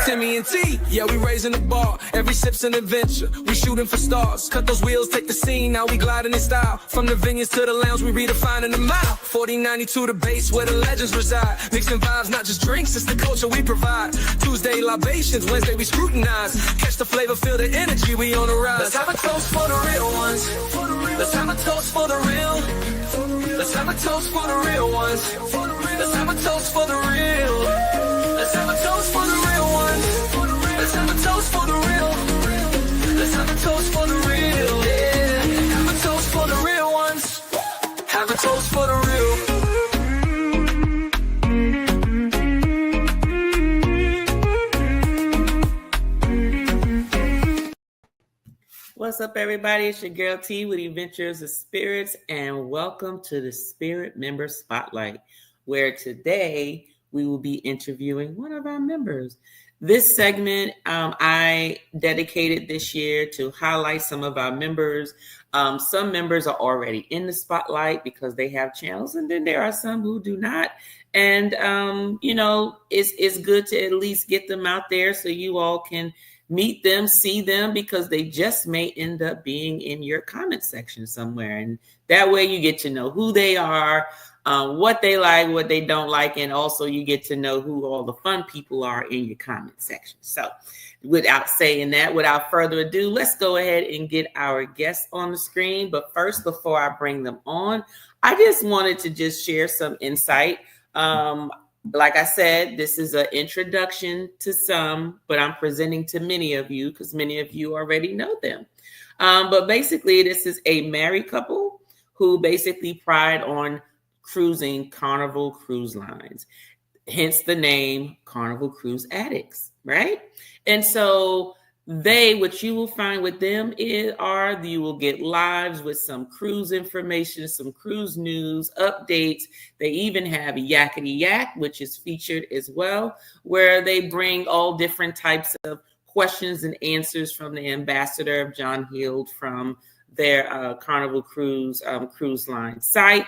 Timmy and T, yeah, we raising the bar. Every sip's an adventure, we shooting for stars. Cut those wheels, take the scene, now we gliding in style. From the vineyards to the lounge, we redefining the mile. 4092 the base, where the legends reside. Mixing vibes, not just drinks, it's the culture we provide. Tuesday libations, Wednesday we scrutinize. Catch the flavor, feel the energy, we on the rise. Let's have a toast for the real ones. Let's have a toast for the real. Let's have a toast for the real ones. Let's have a toast for the real. Let's have a toast for the real ones. Let's have a toast for the real. Let's have a toast for the real. Yeah. Have a toast for the real ones. Have a toast for the real. What's up, everybody? It's your girl T with Adventures of Spirits, and welcome to the Spirit Member Spotlight, where today we will be interviewing one of our members. This segment I dedicated this year to highlight some of our members. Some members are already in the spotlight because they have channels, and then there are some who do not. And, it's good to at least get them out there so you all can meet them, see them, because they just may end up being in your comment section somewhere. And that way you get to know who they are, what they like, what they don't like, and also you get to know who all the fun people are in your comment section. So without saying that, without further ado, let's go ahead and get our guests on the screen. But first, before I bring them on, I just wanted to just share some insight. Like I said, this is an introduction to some, but I'm presenting to many of you because many of you already know them. But basically, this is a married couple who basically pride on cruising Carnival Cruise Lines, hence the name Carnival Cruise Addicts, right? And so what you will find with them you will get lives with some cruise information, some cruise news, updates. They even have Yakety Yak, which is featured as well, where they bring all different types of questions and answers from the ambassador, John Hield, from their Carnival Cruise line site.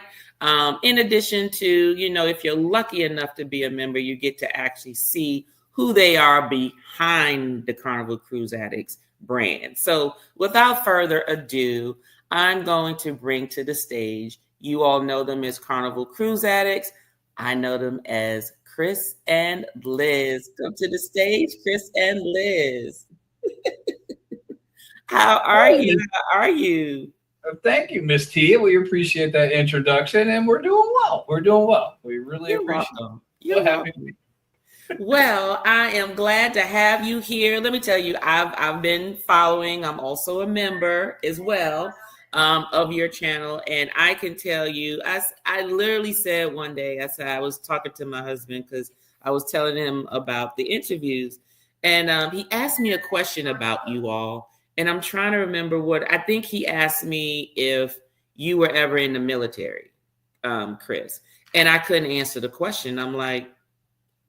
In addition to, if you're lucky enough to be a member, you get to actually see who they are behind the Carnival Cruise Addicts brand. So without further ado, I'm going to bring to the stage, you all know them as Carnival Cruise Addicts. I know them as Chris and Liz. Come to the stage, Chris and Liz. How are you? How are you? Thank you, Miss T. We appreciate that introduction, and we're doing well. We really appreciate it. You're happy to be. Well, I am glad to have you here. Let me tell you, I've been following. I'm also a member as well of your channel, and I can tell you, I literally said one day, I was talking to my husband because I was telling him about the interviews, and he asked me a question about you all, and I'm trying to remember I think he asked me if you were ever in the military, Chris, and I couldn't answer the question. I'm like,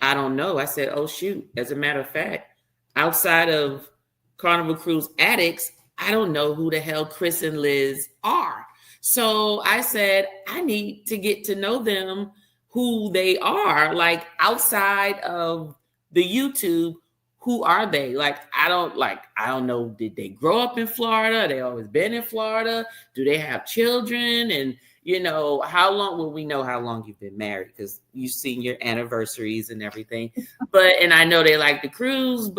I don't know. I said, oh, shoot. As a matter of fact, outside of Carnival Cruise Addicts, I don't know who the hell Chris and Liz are. So I said, I need to get to know them, who they are. Like outside of the YouTube, who are they? I don't know. Did they grow up in Florida? They always been in Florida? Do they have children? And how long will we know how long you've been married? Because you've seen your anniversaries and everything. And I know they like the cruise,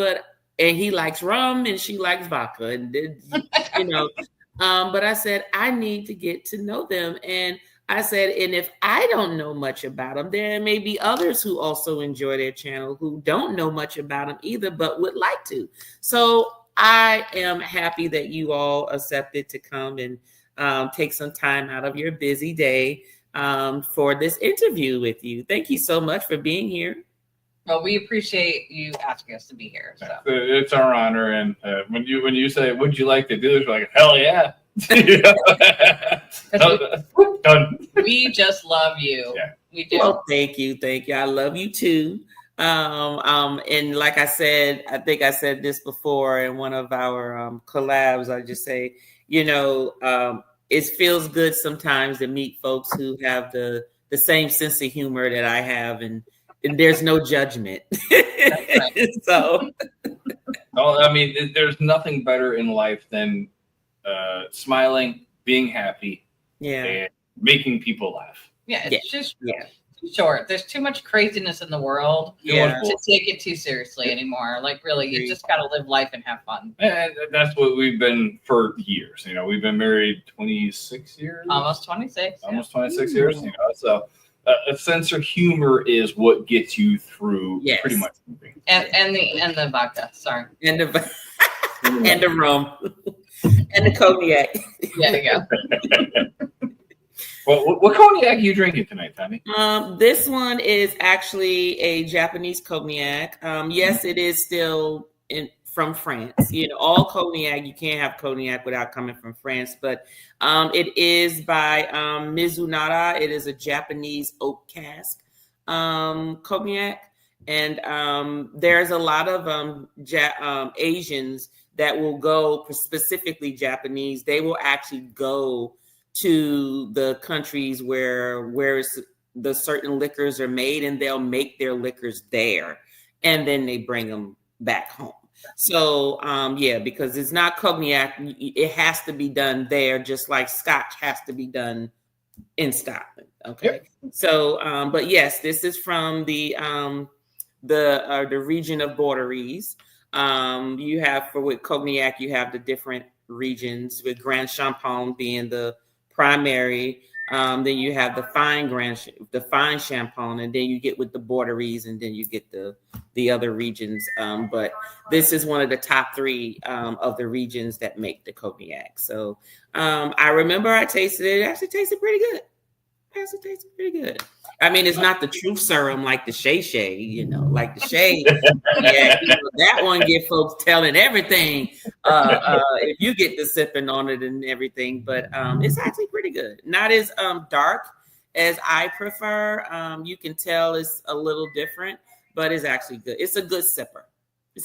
and he likes rum and she likes vodka. And, but I said, I need to get to know them. And I said, and if I don't know much about them, there may be others who also enjoy their channel who don't know much about them either, but would like to. So I am happy that you all accepted to come and take some time out of your busy day for this interview with you. Thank you so much for being here. Well, we appreciate you asking us to be here. So. It's our honor. And when you say, would you like to do this? We're like, hell yeah. Done. We just love you. Yeah. We do. Well, thank you. I love you too. And like I said, I think I said this before in one of our collabs, I just say, it feels good sometimes to meet folks who have the same sense of humor that I have, and there's no judgment. Right. So, Oh, I mean, there's nothing better in life than smiling, being happy, yeah, and making people laugh. Yeah, it's just yeah, too short. There's too much craziness in the world yeah. to take it too seriously anymore. Like, really, you just got to live life and have fun. And that's what we've been for years. You know, we've been married 26 years. Almost 26. Almost 26 years. You know, so a sense of humor is what gets you through pretty much everything. And the vodka. Sorry. And the and the rum and the cognac. Yeah, there you go. Well, what cognac are you drinking tonight, Tommy? This one is actually a Japanese cognac. Yes, it is still from France. You know, all cognac, you can't have cognac without coming from France, but it is by Mizunara. It is a Japanese oak cask cognac. And there's a lot of Asians that will go, specifically Japanese, they will actually go to the countries where the certain liquors are made, and they'll make their liquors there, and then they bring them back home. So because it's not cognac, it has to be done there, just like Scotch has to be done in Scotland. Okay. Yep. So but yes, this is from the region of Borderies. You have with cognac, you have the different regions, with Grand Champagne being the primary. Then you have the fine champagne, and then you get with the Borderies, and then you get the other regions. But this is one of the top three of the regions that make the cognac. So I remember I tasted it. It actually tasted pretty good. I mean, it's not the truth serum like the Shay, you know, like the Shay. Yeah, you know, that one get folks telling everything if you get to sipping on it and everything. But it's actually pretty good. Not as dark as I prefer. You can tell it's a little different, but it's actually good. It's a good sipper. I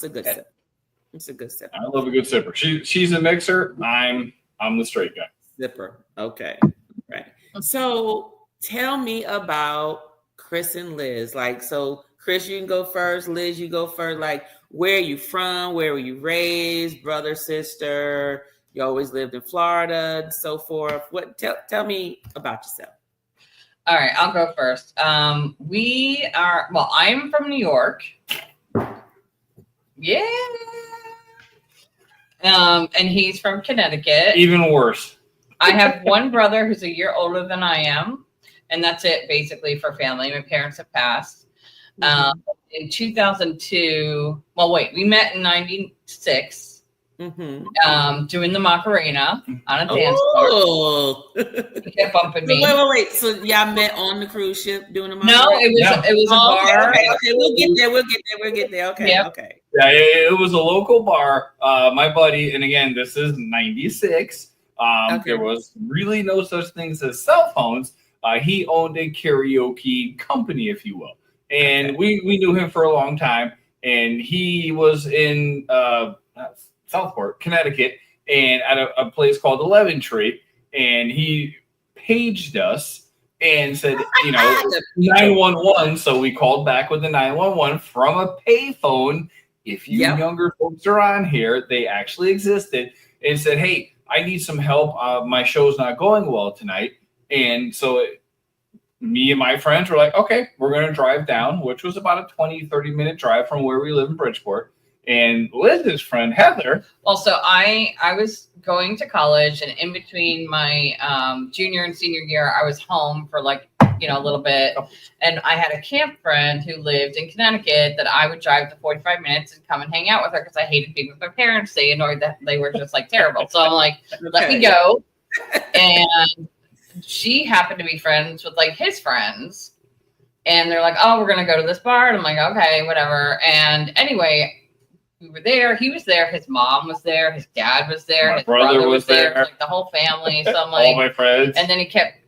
love a good sipper. She's a mixer. I'm the straight guy. Sipper. Okay. Right. So tell me about Chris and Liz. Like, so Chris, you can go first. Liz, you go first. Like, where are you from? Where were you raised? Brother, sister? You always lived in Florida, and so forth. Tell me about yourself. All right, I'll go first. I'm from New York. Yeah. And he's from Connecticut. Even worse. I have one brother who's a year older than I am, and that's it basically for family. My parents have passed. In 2002, we met in 96. Mm-hmm. Doing the Macarena on a dance floor. He kept bumping me. Wait. So y'all met on the cruise ship doing the Macarena? No, it was a bar. Okay, we'll get there. Okay, yep. Okay. Yeah, it was a local bar. My buddy, and again, this is 96. There was really no such things as cell phones. He owned a karaoke company, if you will. And we knew him for a long time. And he was in Southport, Connecticut, and at a place called the Lemon Tree. And he paged us and said, 911. So we called back with the 911 from a payphone. If you younger folks are on here, they actually existed, and said, hey, I need some help. My show's not going well tonight. And so me and my friends were like, okay, we're going to drive down, which was about a 20-30 minute drive from where we live in Bridgeport. And Liz's friend, Heather. Well, so I was going to college, and in between my junior and senior year, I was home for a little bit. And I had a camp friend who lived in Connecticut that I would drive to 45 minutes and come and hang out with her because I hated being with my parents. They annoyed that they were just terrible. So I'm like, let me go. And she happened to be friends with his friends. And they're like, oh, we're going to go to this bar. And I'm like, okay, whatever. And anyway, we were there. He was there. His mom was there. His dad was there. His brother was there. The whole family. So I'm like, all my friends. And then he kept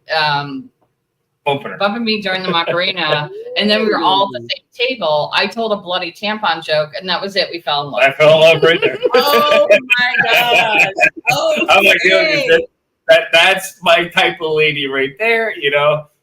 bumping me during the Macarena. And then we were all at the same table. I told a bloody tampon joke, and that was it. We fell in love. I fell in love right there. Oh my gosh. Oh, I'm like, that's my type of lady right there,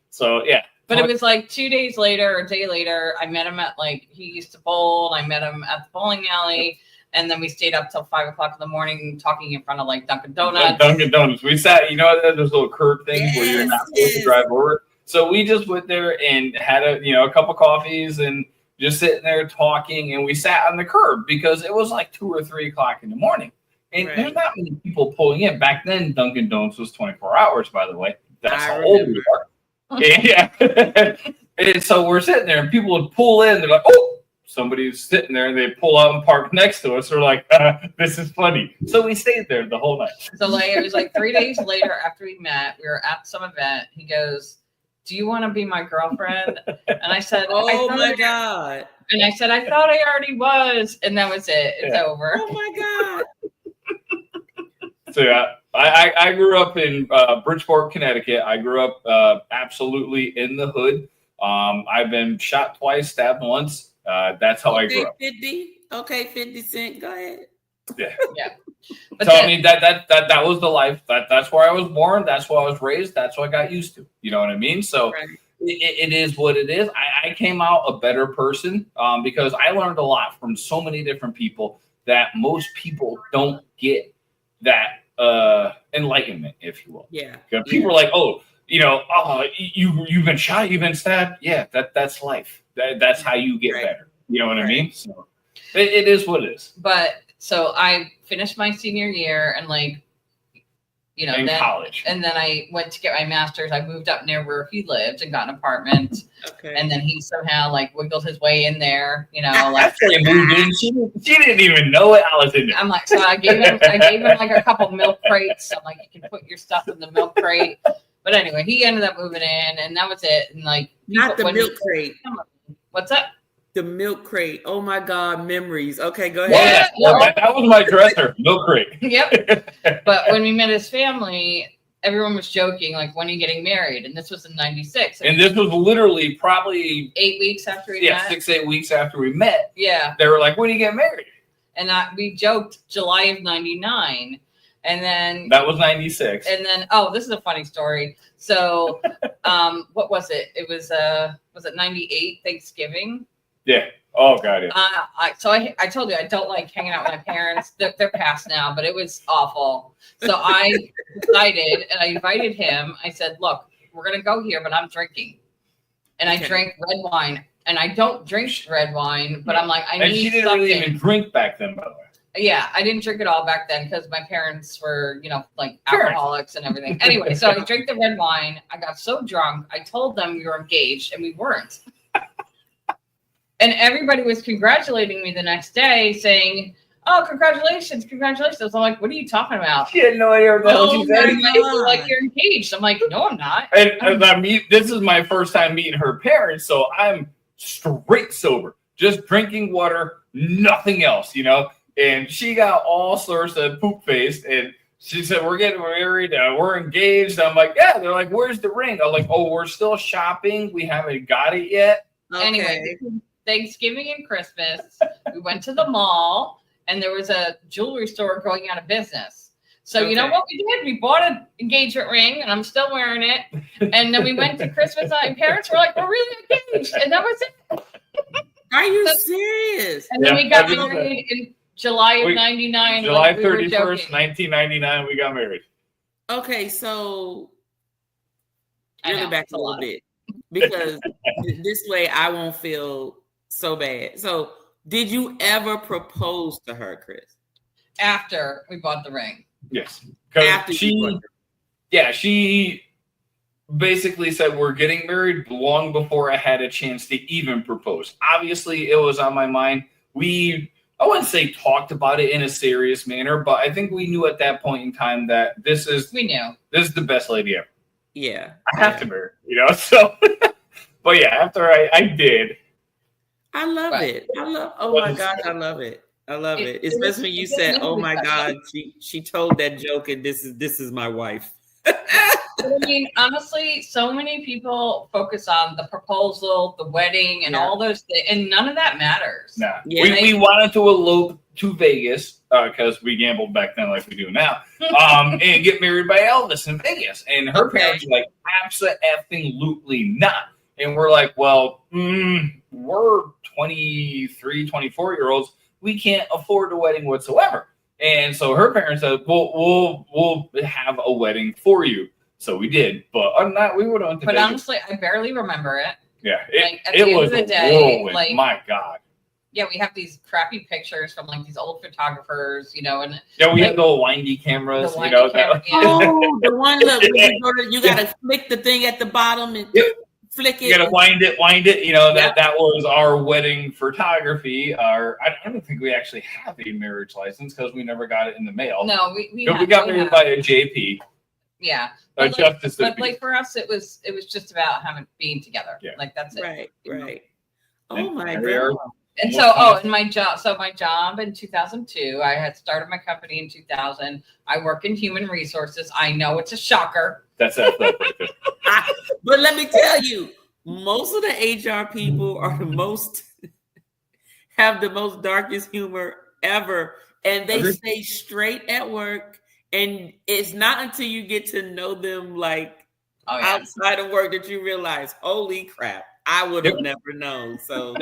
So yeah, But it was like 2 days later or a day later, I met him at like, he used to bowl. And I met him at the bowling alley. And then we stayed up till 5 o'clock in the morning talking in front of like Dunkin' Donuts. Dunkin' Donuts. We sat, those little curb things where you're not supposed to drive over. So we just went there and had a couple coffees and just sitting there talking. And we sat on the curb because it was like 2 or 3 o'clock in the morning. And there's not many people pulling in. Back then, Dunkin' Donuts was 24 hours, by the way. That's how old we are. Yeah. And so we're sitting there and people would pull in. They're like, oh, somebody's sitting there, and they pull out and park next to us. We're like, this is funny. So we stayed there the whole night. So like it was like 3 days later after we met, we were at some event. He goes, do you want to be my girlfriend? And I said, oh my God. And I said, I thought I already was. And that was it. It's over. Oh my God. So yeah, I grew up in Bridgeport, Connecticut. I grew up absolutely in the hood. I've been shot twice, stabbed once. That's how I grew up. 50? Okay, 50 Cent. Go ahead. Yeah. But So I mean that was the life. That's where I was born. That's where I was raised. That's what I got used to. You know what I mean? So it is what it is. I came out a better person because I learned a lot from so many different people that most people don't get that enlightenment, if you will. Yeah. People are like, you've been shot, you've been stabbed. Yeah, that's life. That's how you get better. You know what I mean? So it is what it is. But so I finished my senior year and in college. And then I went to get my master's. I moved up near where he lived and got an apartment. Okay. And then he somehow wiggled his way in there, Actually moved in. She didn't even know it. I was in there. I'm like, so I gave him like a couple milk crates. I'm like, you can put your stuff in the milk crate. But anyway, he ended up moving in, and that was it. And not the milk crate. What's up? The milk crate. Oh my God, memories. Okay, go ahead. That was my dresser, milk crate. Yep. But when we met his family, everyone was joking, like, when are you getting married? And this was in 96. And this was literally probably 8 weeks after we met. 6-8 weeks after we met. Yeah. They were like, when do you get married? And we joked July of 99. And then that was 96. And then, this is a funny story. So, what was it? It was it 98 Thanksgiving? Yeah. Oh, God. Yeah. I told you I don't like hanging out with my parents. They're past now, but it was awful. So I decided, and I invited him. I said, look, we're going to go here, but I'm drinking. And I drank red wine. And I don't drink red wine, but I'm like, I need something. And she didn't really even drink back then, by the way. Yeah, I didn't drink it all back then because my parents were, alcoholics and everything. Anyway, so I drank the red wine. I got so drunk. I told them we were engaged, and we weren't. And everybody was congratulating me the next day, saying, "Oh, congratulations, congratulations!" I'm like, "What are you talking about?" She had no idea what the hell she said. Like, you're engaged. I'm like, "No, I'm not." And this is my first time meeting her parents, so I'm straight sober, just drinking water, nothing else, And she got all sorts of poop faced, and she said, "We're getting married. We're engaged." I'm like, "Yeah." They're like, "Where's the ring?" I'm like, "Oh, we're still shopping. We haven't got it yet." Okay. Anyway, Thanksgiving and Christmas, we went to the mall, and there was a jewelry store going out of business. So you know what we did? We bought an engagement ring, and I'm still wearing it. And then we went to Christmas, and my parents were like, "We're really engaged," and that was it. Are you serious? And then we got married in July of 99. July 31st, 1999, we got married. Okay, so really back a little bit because this way I won't feel so bad. So did you ever propose to her, Chris? After we bought the ring. Yes. After she basically said we're getting married long before I had a chance to even propose. Obviously, it was on my mind. I wouldn't say talked about it in a serious manner, but I think we knew at that point in time that this is the best lady ever. Yeah. I have to marry, so but yeah, after I did. I love it. Oh my gosh, I love it. I love it. Especially when you said, "Oh my God, she told that joke and this is my wife." I mean, honestly, so many people focus on the proposal, the wedding, and all those things, and none of that matters. Nah. Yeah. We wanted to elope to Vegas because we gambled back then like we do now, and get married by Elvis in Vegas. And her parents were like, absolutely not. And we're like, well, we're 23, 24-year-olds. We can't afford a wedding whatsoever. And so her parents said, we'll have a wedding for you. So we did. But other than that, we would have. But honestly, I barely remember it. Yeah. It was the day, whirlwind. My God. Yeah, we have these crappy pictures from like these old photographers, and yeah, we had the windy cameras, the the one that you gotta flick the thing at the bottom and flick it. You gotta wind it. That was our wedding photography. I don't think we actually have a marriage license because we never got it in the mail. No, we got married by a JP. Yeah. But for us, it was just about being together. Yeah. Like that's it. Right. Oh my God. And so, my job in 2002, I had started my company in 2000. I work in human resources. I know it's a shocker. That's it. But let me tell you, most of the HR people are have the most darkest humor ever. And they stay straight at work. And it's not until you get to know them outside of work that you realize, holy crap. I would have never known. So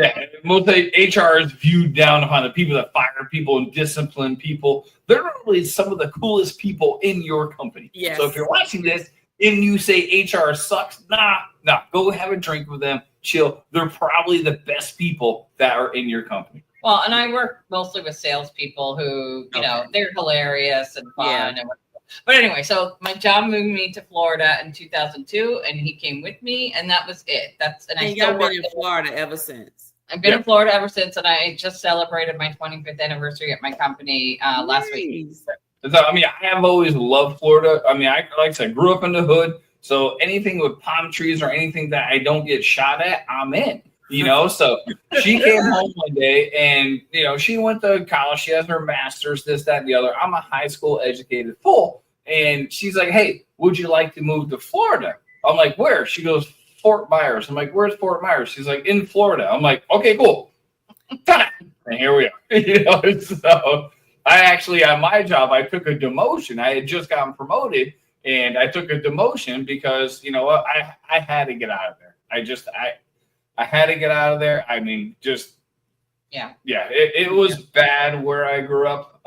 most HR is viewed down upon the people that fire people and discipline people. They're really some of the coolest people in your company. Yes. So if you're watching this and you say HR sucks, nah, go have a drink with them, chill. They're probably the best people that are in your company. Well, and I work mostly with salespeople who, they're hilarious and fun and But anyway, so my job moved me to Florida in 2002, and he came with me, and that was it. I still been in Florida ever since. I've been in Florida ever since, and I just celebrated my 25th anniversary at my company last week. So, I have always loved Florida. I grew up in the hood, so anything with palm trees or anything that I don't get shot at, I'm in. So she came home one day and, she went to college. She has her master's, this, that, and the other. I'm a high school educated fool. And she's like, hey, would you like to move to Florida? I'm like, where? She goes, Fort Myers. I'm like, where's Fort Myers? She's like, in Florida. I'm like, okay, cool. And here we are. So I actually, on my job, I took a demotion. I had just gotten promoted and I took a demotion because, I had to get out of there. I had to get out of there. It was bad where I grew up.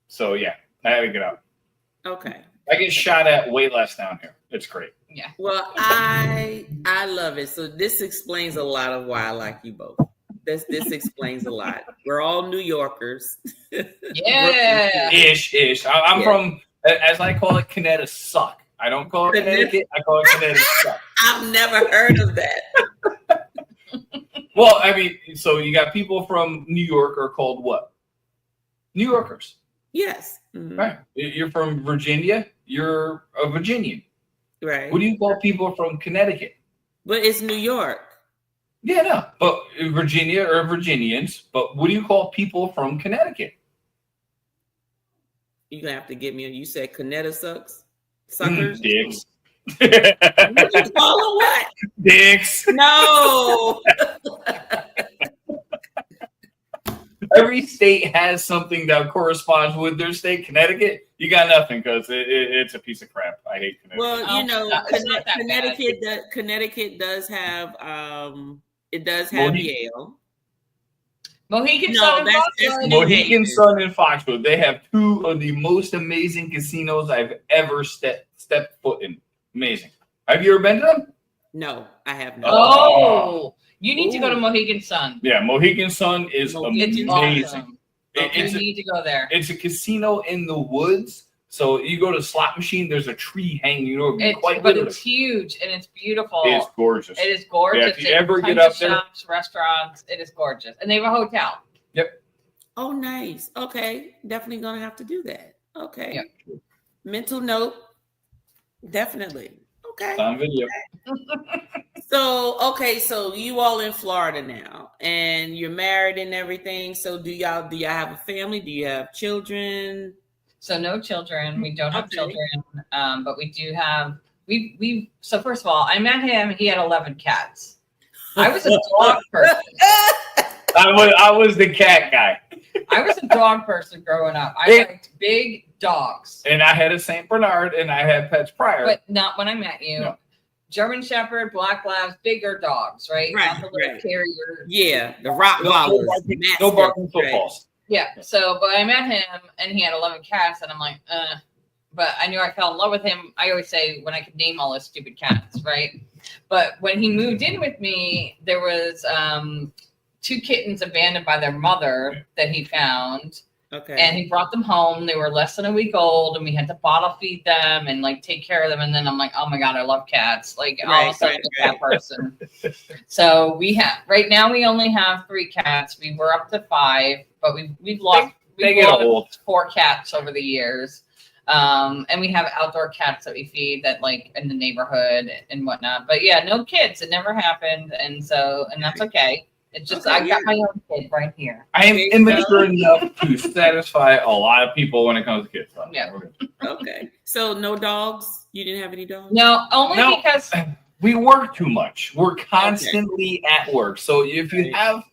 So I had to get out. Okay. I get shot at way less down here. It's great. Yeah. Well, I love it. So this explains a lot of why I like you both. This explains a lot. We're all New Yorkers. Yeah. Ish. I'm from, as I call it, Connecticut. I don't call it Connecticut. I call it Connecticut. I've never heard of that. Well, so you got people from New York are called what? New Yorkers. Yes. Mm-hmm. Right. You're from Virginia. You're a Virginian. Right. What do you call people from Connecticut? But it's New York. Yeah, no. But Virginia are Virginians. But what do you call people from Connecticut? You're going to have to get me. You said Connecticut sucks? Suckers? Dicks. What you call them what? Dicks. No. Every state has something that corresponds with their state. Connecticut, you got nothing because it's a piece of crap. I hate Connecticut. Well, Connecticut does have Yale. Mohegan Sun and Foxwood. Mohegan Sun and Foxwood. They have two of the most amazing casinos I've ever stepped foot in. Amazing. Have you ever been to them? No, I have not. Oh, you need to go to Mohegan Sun. Yeah, Mohegan Sun is amazing. Awesome. You need to go there. It's a casino in the woods. So you go to slot machine, there's a tree hanging over you. But it's huge and it's beautiful. It's gorgeous. It is gorgeous. Yeah, if you ever get up there. Shops, restaurants, it is gorgeous. And they have a hotel. Yep. Oh, nice. Okay. Definitely going to have to do that. Okay. Yep. Mental note. Definitely. Okay. It's on video. So you all in Florida now and you're married and everything. So do y'all have a family? Do you have children? So no children. We don't have children. But we do have, so first of all, I met him. He had 11 cats. I was a dog person. I was the cat guy. I was a dog person growing up. I liked big dogs. And I had a Saint Bernard and I had pets prior. But not when I met you. No. German Shepherd, Black Labs, bigger dogs, right? Right, Not the little right. carrier. Yeah, the Rottweilers. No barking footballs. Yeah. So, but I met him and he had 11 cats, and I'm like, but I knew I fell in love with him. I always say when I could name all his stupid cats, right? But when he moved in with me, there was 2 kittens abandoned by their mother that he found. Okay. And he brought them home. They were less than a week old, and we had to bottle feed them and like take care of them. And then I'm like, oh my God, I love cats. Like all of a sudden, I'm a cat person. So right now we only have 3 cats. We were up to 5, but we've lost 4 cats over the years. And we have outdoor cats that we feed that like in the neighborhood and whatnot. But yeah, no kids. It never happened. And that's okay. It's just, I got my own kid right here. I am immature enough to satisfy a lot of people when it comes to kids. Yeah. Okay. So no dogs? You didn't have any dogs? No, because we work too much. We're constantly at work. So if you have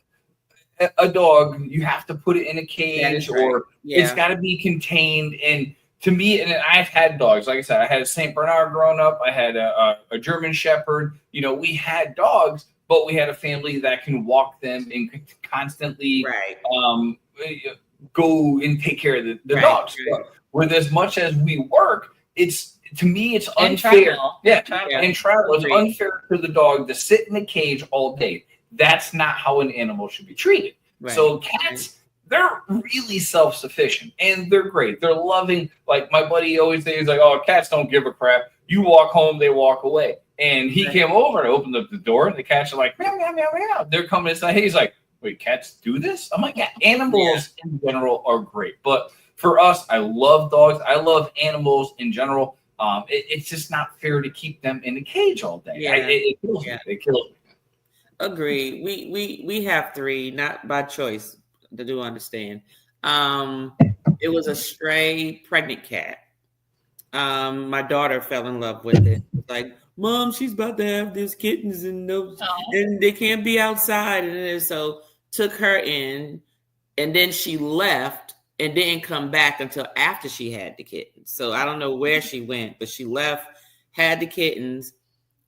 a dog, you have to put it in a cage or it's got to be contained. And to me, and I've had dogs. Like I said, I had a St. Bernard growing up. I had a German Shepherd. We had dogs, but we had a family that can walk them and constantly go and take care of the dogs. Right. With as much as we work, it's unfair. And travel. It's unfair for the dog to sit in a cage all day. That's not how an animal should be treated. Right. So cats, they're really self-sufficient and they're great. They're loving. Like my buddy always says, he's like, oh, cats don't give a crap. You walk home, they walk away. And he came over and opened up the door, and the cats are like, meow, meow, meow, meow. They're coming inside. He's like, wait, cats do this? I'm like, yeah, animals in general are great. But for us, I love dogs. I love animals in general. It's just not fair to keep them in a cage all day. It kills me. It kills me. Agreed. We have 3, not by choice, to do understand. It was a stray pregnant cat. My daughter fell in love with it. Like, Mom, she's about to have these kittens and they can't be outside. And so took her in, and then she left and didn't come back until after she had the kittens. So I don't know where she went, but she left, had the kittens.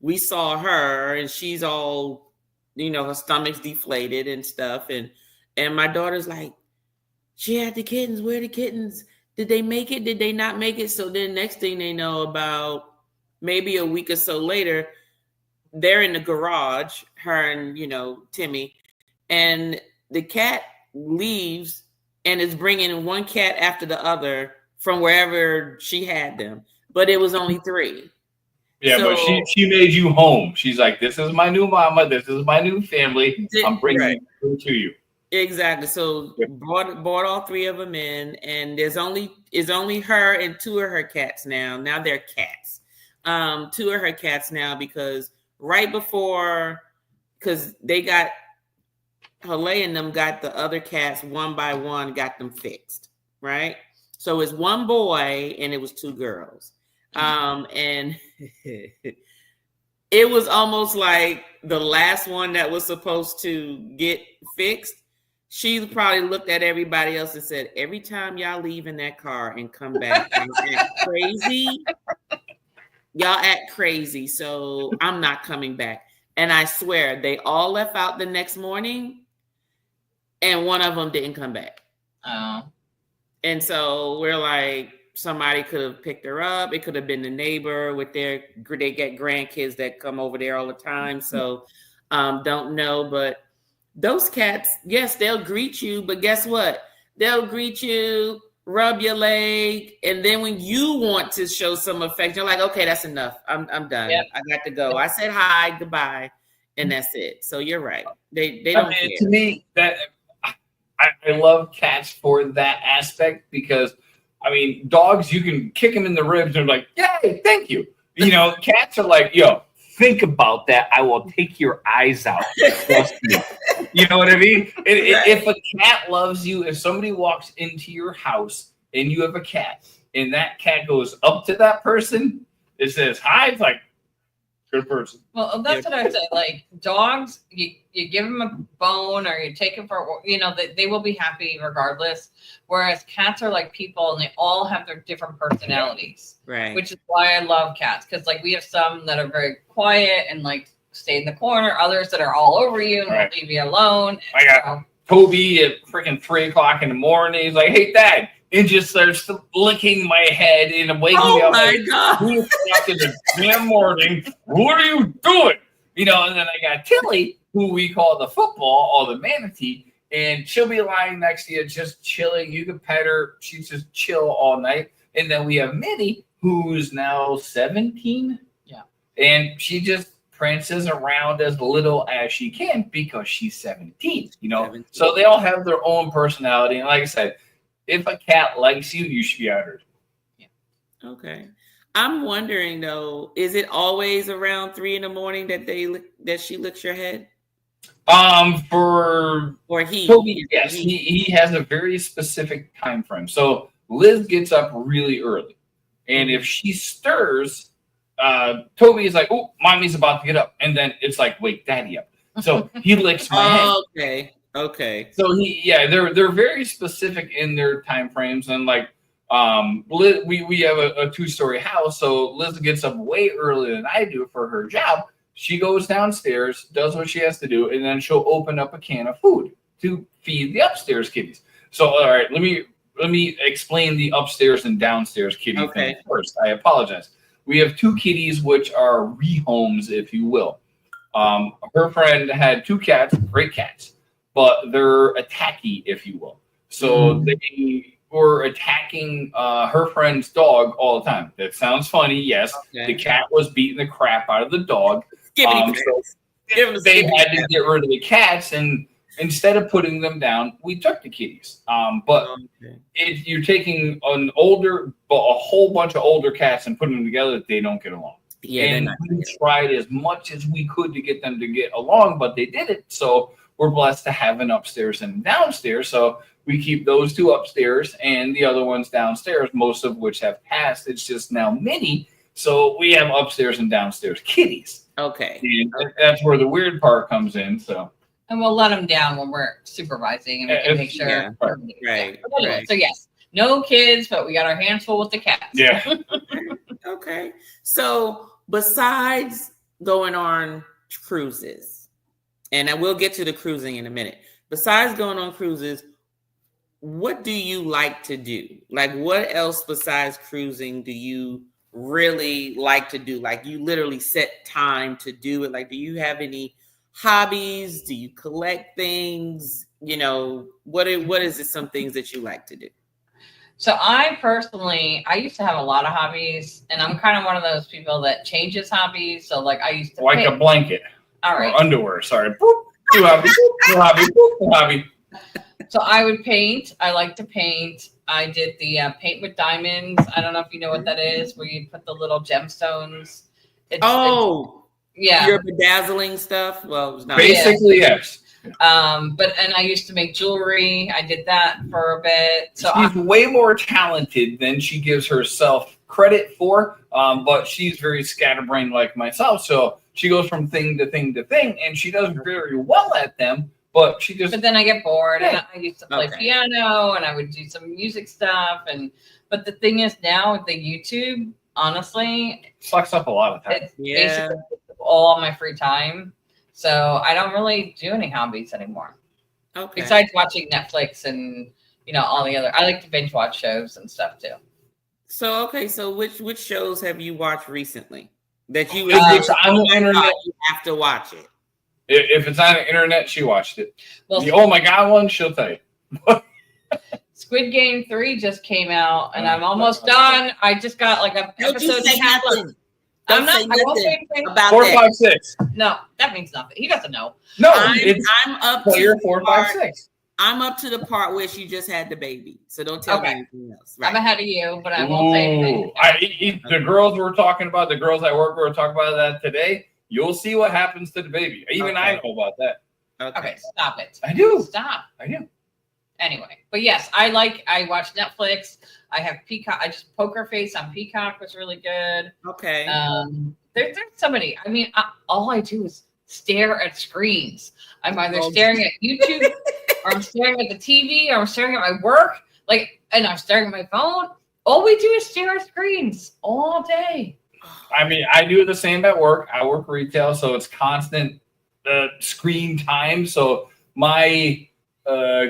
We saw her, and she's all, her stomach's deflated and stuff. And my daughter's like, she had the kittens. Where are the kittens? Did they make it? Did they not make it? So then next thing they know, about maybe a week or so later, they're in the garage, her and, Timmy, and the cat leaves and is bringing one cat after the other from wherever she had them. But it was only 3. Yeah, so, but she made you home. She's like, this is my new mama. This is my new family. I'm bringing them to you. Exactly. So brought all 3 of them in, and there's only her and 2 of her cats now. Now they're cats. 2 of her cats now, because right before, because they got Haley and them got the other cats one by one, got them fixed, right? So it's 1 boy and it was 2 girls. And it was almost like the last one that was supposed to get fixed. She probably looked at everybody else and said, every time y'all leave in that car and come back and act crazy, y'all act crazy. So I'm not coming back. And I swear they all left out the next morning and one of them didn't come back. Oh. And so we're like, somebody could have picked her up. It could have been the neighbor with they get grandkids that come over there all the time. So don't know, but those cats, yes, they'll greet you, but guess what? They'll greet you, rub your leg, and then when you want to show some affection, you're like, okay, that's enough. I'm done. Yep. I got to go. I said hi, goodbye, and that's it. So you're right. They don't care. To me, that I love cats for that aspect, because dogs, you can kick them in the ribs and they're like, yay, thank you. Cats are like, yo, think about that. I will take your eyes out. Trust me. You know what I mean? If a cat loves you, if somebody walks into your house and you have a cat and that cat goes up to that person, it says hi, it's like, Good person. Well, that's what I say. Like dogs, you give them a bone or you take them for, they will be happy regardless. Whereas cats are like people and they all have their different personalities. Right. Which is why I love cats. Because like we have some that are very quiet and like stay in the corner, others that are all over you and won't leave you alone. I got Toby at freaking 3 o'clock in the morning. He's like, "Hey, Dad." And just starts licking my head and waking me up. Oh my God. In the damn morning. What are you doing? And then I got Tilly, who we call the football or the manatee, and she'll be lying next to you, just chilling. You can pet her. She's just chill all night. And then we have Minnie, who's now 17. Yeah. And she just prances around as little as she can because she's 17, 17. So they all have their own personality. And like I said, if a cat likes you, you should be honored. Yeah. Okay. I'm wondering though, is it always around 3 a.m. that she licks your head? For he? Toby, yes, he has a very specific time frame. So Liz gets up really early, and if she stirs, Toby is like, "Oh, mommy's about to get up," and then it's like, "Wake daddy up." So he licks my head. Okay. So they're very specific in their time frames, and like Liz, we have a 2-story house, so Liz gets up way earlier than I do for her job. She goes downstairs, does what she has to do, and then she'll open up a can of food to feed the upstairs kitties. So all right, let me explain the upstairs and downstairs kitty thing first. I apologize. We have 2 kitties, which are rehomes, if you will. Her friend had 2 cats, great cats, but they're attacky, if you will. So they were attacking her friend's dog all the time. That sounds funny, yes. Okay. The cat was beating the crap out of the dog. So they had to get rid of the cats, and instead of putting them down, we took the kitties. But if you're taking a whole bunch of older cats and putting them together, they don't get along. Yeah, and we tried as much as we could to get them to get along, but they did it. So we're blessed to have an upstairs and downstairs. So we keep those 2 upstairs and the other ones downstairs, most of which have passed. It's just now Minnie. So we have upstairs and downstairs kitties. Okay. And that's where the weird part comes in. So. And we'll let them down when we're supervising and we can make sure. Yeah, right. So yes, no kids, but we got our hands full with the cats. Yeah. Okay. So besides going on cruises, and I will get to the cruising in a minute. Besides going on cruises, what do you like to do? Like, what else besides cruising do you really like to do? Like, you literally set time to do it. Like, do you have any hobbies? Do you collect things? What is it? Some things that you like to do? So I used to have a lot of hobbies, and I'm kind of one of those people that changes hobbies. So like I used to like a blanket. All right. Or underwear. Sorry. Boop. New hobby. New hobby. Boop. New hobby. So I would paint. I like to paint. I did the paint with diamonds. I don't know if you know what that is, where you put the little gemstones. Yeah. Your bedazzling stuff. Well, it was not basically yes. And I used to make jewelry. I did that for a bit. So she's way more talented than she gives herself credit for. But she's very scatterbrained like myself. So she goes from thing to thing to thing, and she does very well at them. But then I get bored, and I used to play piano, and I would do some music stuff. But the thing is, now with the YouTube, honestly, it sucks up a lot of time. It's basically all my free time. So I don't really do any hobbies anymore. Okay. Besides watching Netflix and all the other, I like to binge watch shows and stuff too. So which shows have you watched recently that you on the internet? You have to watch it. If it's on the internet, she watched it. Well, the oh my god one, she'll tell you. Squid Game 3 just came out, and I'm almost done. I just got like an episode. I won't say anything about 4, 5, 6. No, that means nothing. He doesn't know. No, I'm up to 4, 5, 6. I'm up to the part where she just had the baby, so don't tell me anything else. Right. I'm ahead of you, but I won't say anything. The girls we're talking about, the girls I work with, we're talking about that today. You'll see what happens to the baby. Even I know about that. Okay, stop it. I do. Stop. I do. Anyway, but yes, I watch Netflix. I have Peacock. I just Poker Face on Peacock was really good. Okay. There's somebody. I mean, all I do is stare at screens. I'm either staring at YouTube, or I'm staring at the TV, or I'm staring at my work. And I'm staring at my phone. All we do is stare at screens all day. I mean, I do the same at work. I work retail, so it's constant screen time. So my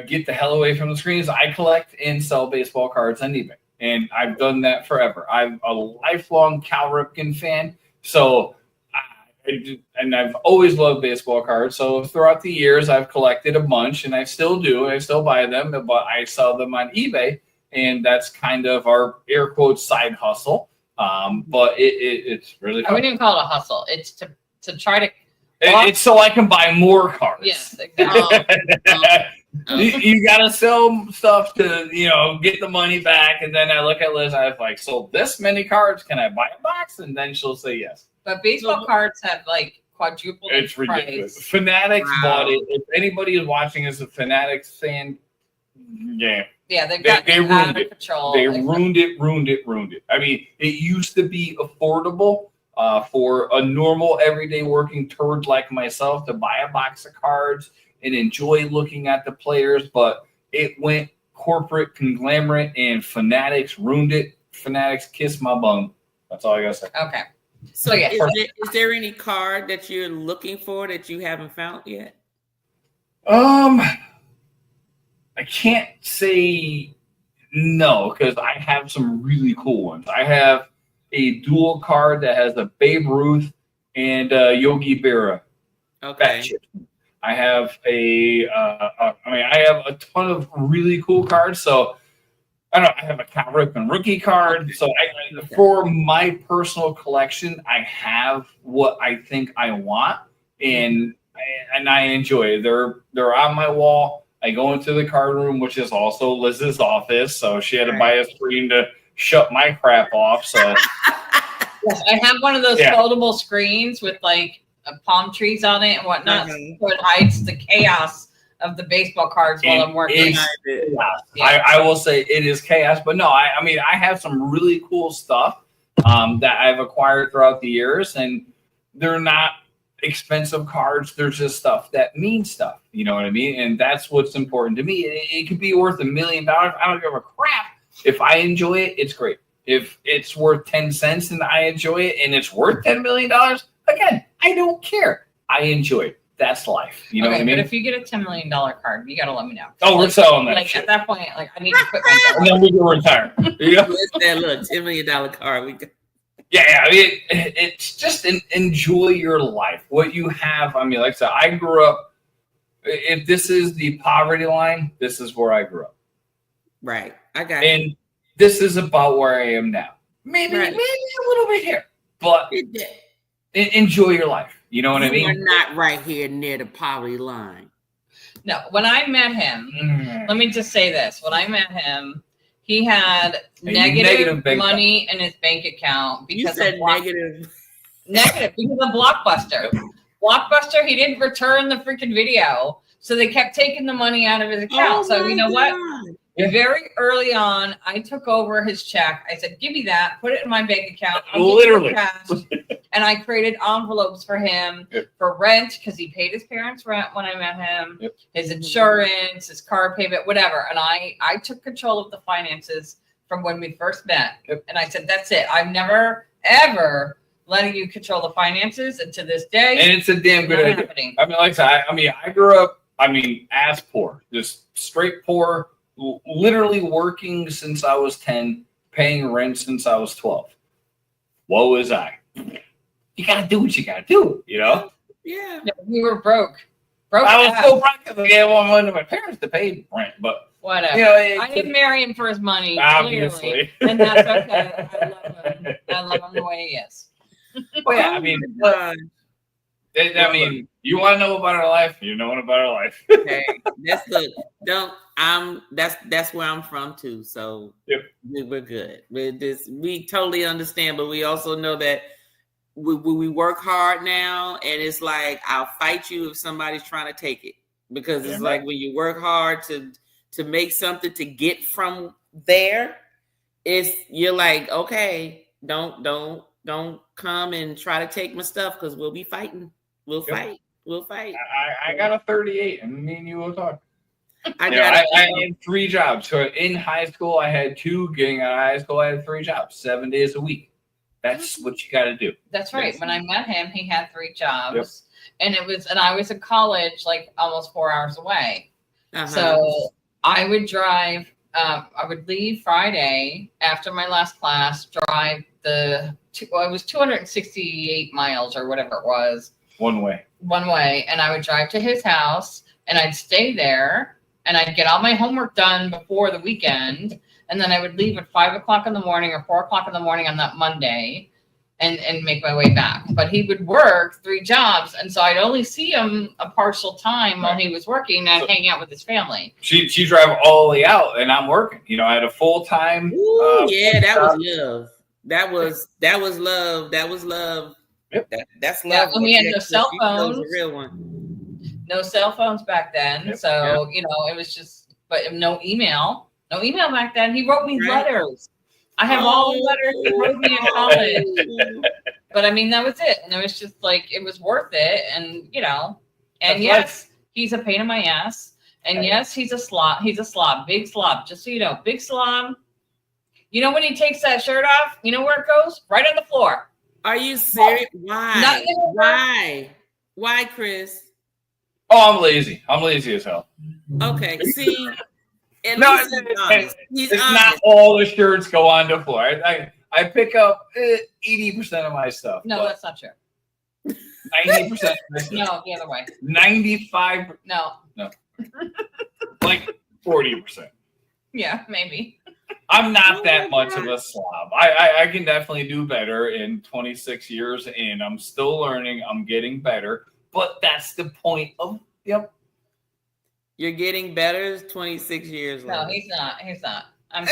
get the hell away from the screens. I collect and sell baseball cards on eBay, and I've done that forever. I'm a lifelong Cal Ripken fan, so and I've always loved baseball cards. So throughout the years, I've collected a bunch, and I still do. I still buy them, but I sell them on eBay, and that's kind of our air quotes side hustle. But it's really fun. I wouldn't even call it a hustle. It's to try to. It's so I can buy more cards. Yes, exactly. You gotta sell stuff to get the money back, and then I look at Liz. I was like, sold this many cards. Can I buy a box? And then she'll say yes. But baseball cards have quadrupled. It's ridiculous. Price. Fanatics bought it. If anybody is watching as a Fanatics fan, yeah. Yeah, they ruined it. Control. They ruined it. I mean, it used to be affordable for a normal, everyday working turd like myself to buy a box of cards and enjoy looking at the players, but it went corporate conglomerate, and Fanatics ruined it. Fanatics kiss my bum. That's all I gotta say. Okay. So yeah, is there any card that you're looking for that you haven't found yet? I can't say no, because I have some really cool ones. I have a dual card that has a Babe Ruth and Yogi Berra. Okay. I have I have a ton of really cool cards. So I have a Cal Ripken rookie card. Okay. So for my personal collection, I have what I think I want, and I enjoy it. They're on my wall. I go into the card room, which is also Liz's office, so she had to buy a screen to shut my crap off. So yes, I have one of those foldable screens with palm trees on it and whatnot, so it hides the chaos of the baseball cards while I'm working. I will say it is chaos, but no, I mean I have some really cool stuff that I've acquired throughout the years, and they're not expensive cards. There's just stuff that means stuff. You know what I mean? And that's what's important to me. It could be worth $1 million. I don't give a crap. If I enjoy it, it's great. If it's worth 10 cents and I enjoy it and it's worth $10 million, again, I don't care. I enjoy it. That's life. You know what I mean? But if you get a $10 million card, you got to let me know. Oh, we're selling that shit. At that point, I need to quit my job. And then we can retire. Look, $10 million card. Yeah, I mean, it's just enjoy your life. What you have, I mean, like I said, I grew up, if this is the poverty line, this is where I grew up. Right. I got you. And this is about where I am now. Maybe a little bit here, but enjoy your life. You know what I mean? We're not right here near the poverty line. No, when I met him, let me just say this. When I met him, he had negative money in his bank account because you said negative because of Blockbuster. Blockbuster, he didn't return the freaking video, so they kept taking the money out of his account. So you know what? Very early on, I took over his check. I said, "Give me that. Put it in my bank account." Literally. Cash. And I created envelopes for him for rent because he paid his parents' rent when I met him, his insurance, his car payment, whatever. And I took control of the finances from when we first met. And I said, "That's it. I'm never ever letting you control the finances." And to this day, and it's a damn good idea. Happening. I mean, like I said, I grew up. Ass poor, just straight poor. Literally working since I was 10, paying rent since I was 12. What was I? You gotta do what you gotta do, you know? Yeah. We were broke. I was so broke because I gave one to my parents to pay rent, but whatever. You know, I didn't marry him for his money, obviously. Clearly, and that's okay. I love him. I love him the way he is. Well, yeah, I mean, you want to know about our life? You know about our life. Okay, that's where I'm from too. So we're good. We totally understand, but we also know that we work hard now, and it's like I'll fight you if somebody's trying to take it, because it's like when you work hard to make something to get from there, you're like, okay, don't don't come and try to take my stuff because we'll be fighting. We'll fight. I got a 38, and me and you will talk. I had 3 jobs. So in high school, I had 2. Getting out of high school, I had 3 jobs, 7 days a week. That's what you got to do. That's right. When I met him, he had 3 jobs, and I was in college, like almost 4 hours away. So I would drive. I would leave Friday after my last class. Drive it was 268 miles or whatever it was. One way, and I would drive to his house, and I'd stay there. And I'd get all my homework done before the weekend. And then I would leave at 5 o'clock in the morning or 4 o'clock in the morning on that Monday and make my way back. But he would work 3 jobs. And so I'd only see him a partial time while he was working and I'd hang out with his family. She drive all the way out and I'm working. I had a full-time. That was love. That was love. That was love. Yep. That's love. And we had no cell phones. A real one. No cell phones back then. So, it was just, but no email back then. He wrote me letters. I have all the letters he wrote me in college. But I mean, that was it. And it was just like, it was worth it. And, and yes, he's a pain in my ass. And yes, he's a slob. He's a slob, big slob. Just so you know, big slob. When he takes that shirt off, you know where it goes? Right on the floor. Are you serious? Why? Why, Chris? Oh, I'm lazy. I'm lazy as hell. Okay, see, it's not all the shirts go on the floor. I pick up 80% of my stuff. No, that's not true. 90%. No, the other way. 95. No. Like 40%. Yeah, maybe. I'm not that much of a slob. I can definitely do better in 26 years, and I'm still learning. I'm getting better. But that's the point of, You're getting better 26 years later. No, he's not. I'm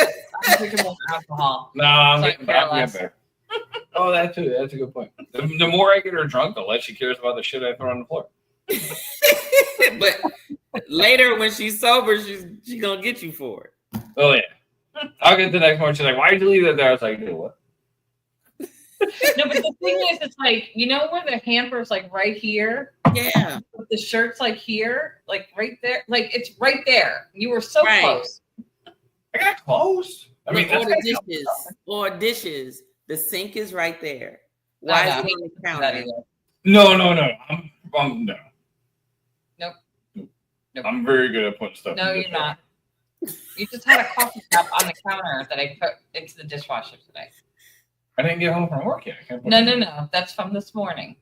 drinking more alcohol. No, I'm getting better. Oh, that too. That's a good point. The more I get her drunk, the less she cares about the shit I throw on the floor. But later, when she's sober, she's gonna get you for it. Oh yeah. I'll get the next morning. She's like, "Why did you leave that there?" I was like, "Do what?" No, but the thing is, it's like, where the hamper's like right here? Yeah. The shirt's like here, like right there. Like it's right there. You were so close. I got close. I mean, or dishes. The sink is right there. Why is it on the counter? No. No. Nope. I'm very good at putting stuff. No, you're not. You just had a coffee cup on the counter that I put into the dishwasher today. I didn't get home from work yet. No. That's from this morning.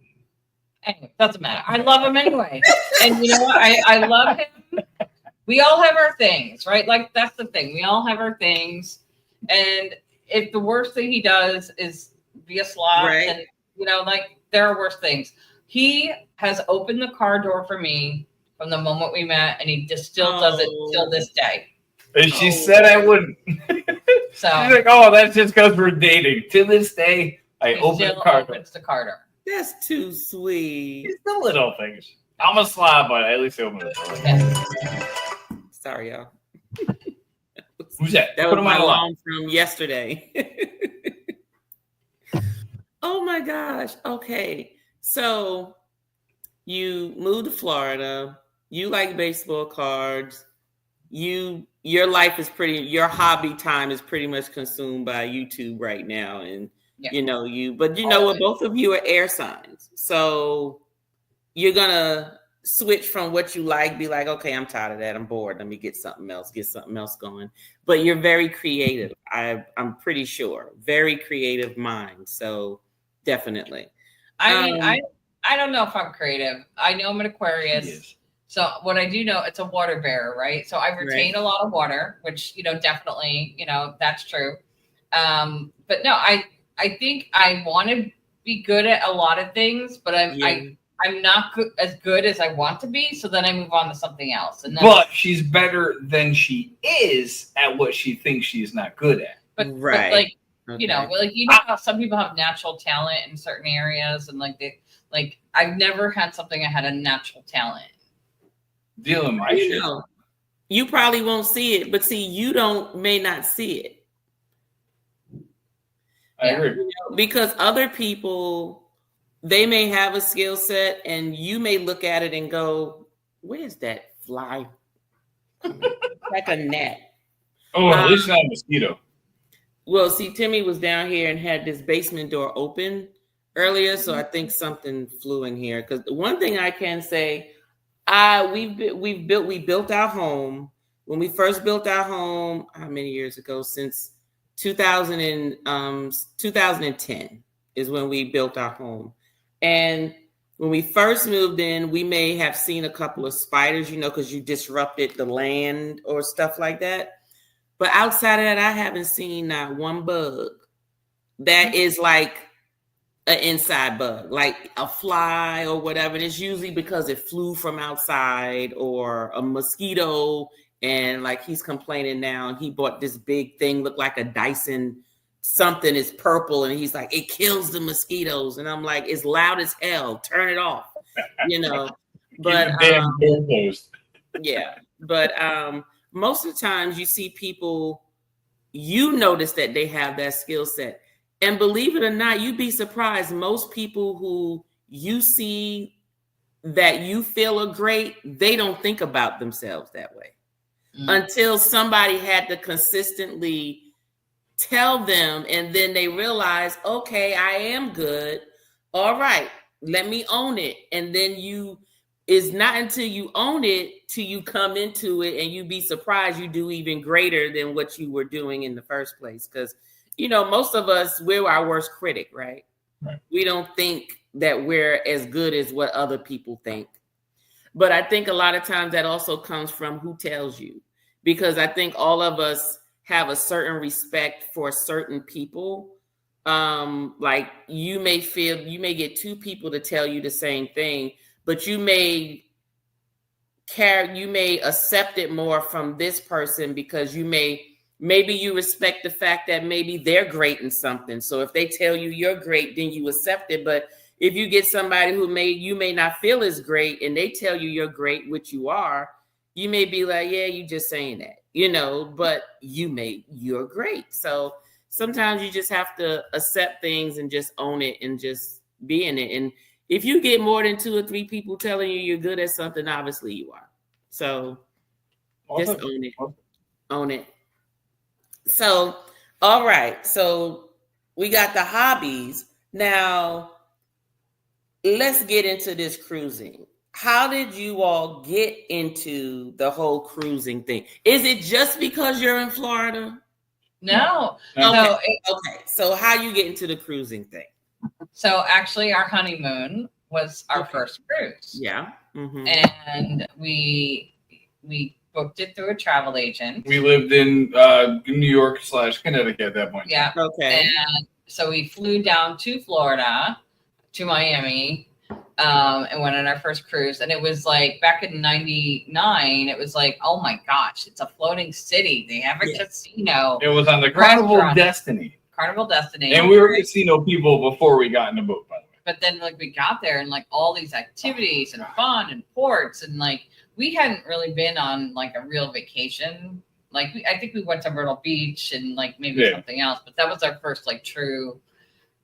Anyway, doesn't matter. I love him anyway. And you know what? I love him. We all have our things, right? Like, that's the thing. We all have our things. And if the worst thing he does is be a slob, and, there are worse things. He has opened the car door for me from the moment we met, and he just still does it till this day. And she said I wouldn't. So she's like, "Oh, that's just because we're dating." To this day, I open the car door. Opens the car door. That's too sweet. It's the little things. I'm a slob, but at least I open the door. Yeah. Sorry, y'all. Who's that? That was my alarm from yesterday. Oh my gosh. Okay. So you moved to Florida. You like baseball cards. Your life is your hobby time is pretty much consumed by YouTube right now. And what, both of you are air signs. So you're gonna switch from what you like, be like, okay, I'm tired of that. I'm bored. Let me get something else going. But you're very creative. I'm pretty sure. Very creative mind. So definitely. I mean, I don't know if I'm creative. I know I'm an Aquarius. So what I do know, it's a water bearer, right? So I retain a lot of water, which, definitely, that's true. But no, I think I want to be good at a lot of things, but I'm not as good as I want to be. So then I move on to something else. But she's better than she is at what she thinks she's not good at. But like, how some people have natural talent in certain areas, and I've never had something I had a natural talent. Dealing my shit. You probably won't see it, but see, may not see it. I agree. You know, because other people, they may have a skill set and you may look at it and go, where's that fly? Like a gnat. Oh, at least not a mosquito. Well, see, Timmy was down here and had this basement door open earlier, so I think something flew in here. Because the one thing I can say, we built our home when we first built our home. How many years ago? Since 2010 is when we built our home, and when we first moved in, we may have seen a couple of spiders, you know, because you disrupted the land or stuff like that. But outside of that, I haven't seen not one bug that is like an inside bug, like a fly or whatever. And it's usually because it flew from outside or a mosquito. And like he's complaining now, and he bought this big thing, looked like a Dyson something, is purple. And he's like, it kills the mosquitoes. And I'm like, it's loud as hell. Turn it off, you know. But yeah, but most of the times you see people, you notice that they have that skill set. And believe it or not, you'd be surprised. Most people who you see that you feel are great, they don't think about themselves that way until somebody had to consistently tell them. And then they realize, okay, I am good. All right, let me own it. And then it's not until you own it till you come into it and you be surprised you do even greater than what you were doing in the first place. Because, you know, most of us, we're our worst critic, right? We don't think that we're as good as what other people think. But I think a lot of times that also comes from who tells you. Because I think all of us have a certain respect for certain people. Like you may get two people to tell you the same thing, but you may accept it more from this person because maybe you respect the fact that maybe they're great in something. So if they tell you you're great, then you accept it. But if you get somebody who you may not feel as great and they tell you you're great, which you are, you may be like, yeah, you just saying that, you know, but you're great. So sometimes you just have to accept things and just own it and just be in it. And if you get more than 2 or 3 people telling you you're good at something, obviously you are. So just own it. Own it. So, all right. So we got the hobbies. Now, let's get into this cruising. How did you all get into the whole cruising thing? Is it just because you're in Florida? No. Okay. So how you get into the cruising thing? So actually our honeymoon was our first cruise. Yeah. Mm-hmm. And we booked it through a travel agent. We lived in New York / Connecticut at that point. Yeah. Okay. And so we flew down to Florida, to Miami, and went on our first cruise. And it was like back in '99, it was like, oh my gosh, it's a floating city. They have a casino. It was on the Carnival Destiny. Carnival Destiny. And we were casino people before we got in the boat, by the way. But then like we got there and like all these activities and fun and ports, and like we hadn't really been on like a real vacation. Like I think we went to Myrtle Beach and like maybe something else, but that was our first like true,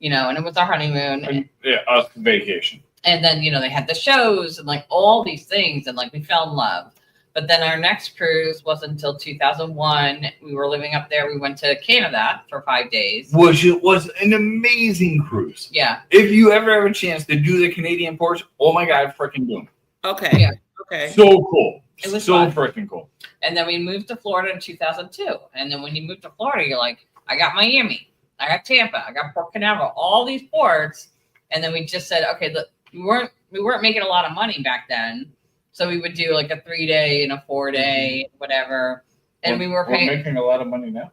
you know, and it was our honeymoon. Us vacation. And then, you know, they had the shows and like all these things, and like we fell in love. But then our next cruise wasn't until 2001. We were living up there. We went to Canada for 5 days. Which was an amazing cruise. Yeah. If you ever have a chance to do the Canadian ports, oh my God, freaking do them. Okay. Yeah. Okay. So cool. It was so fun. Freaking cool. And then we moved to Florida in 2002. And then when you move to Florida, you're like, I got Miami, I got Tampa, I got Port Canaveral, all these ports. And then we just said, okay, look, we weren't making a lot of money back then. So we would do like a 3-day and a 4-day, whatever. And we're making a lot of money now.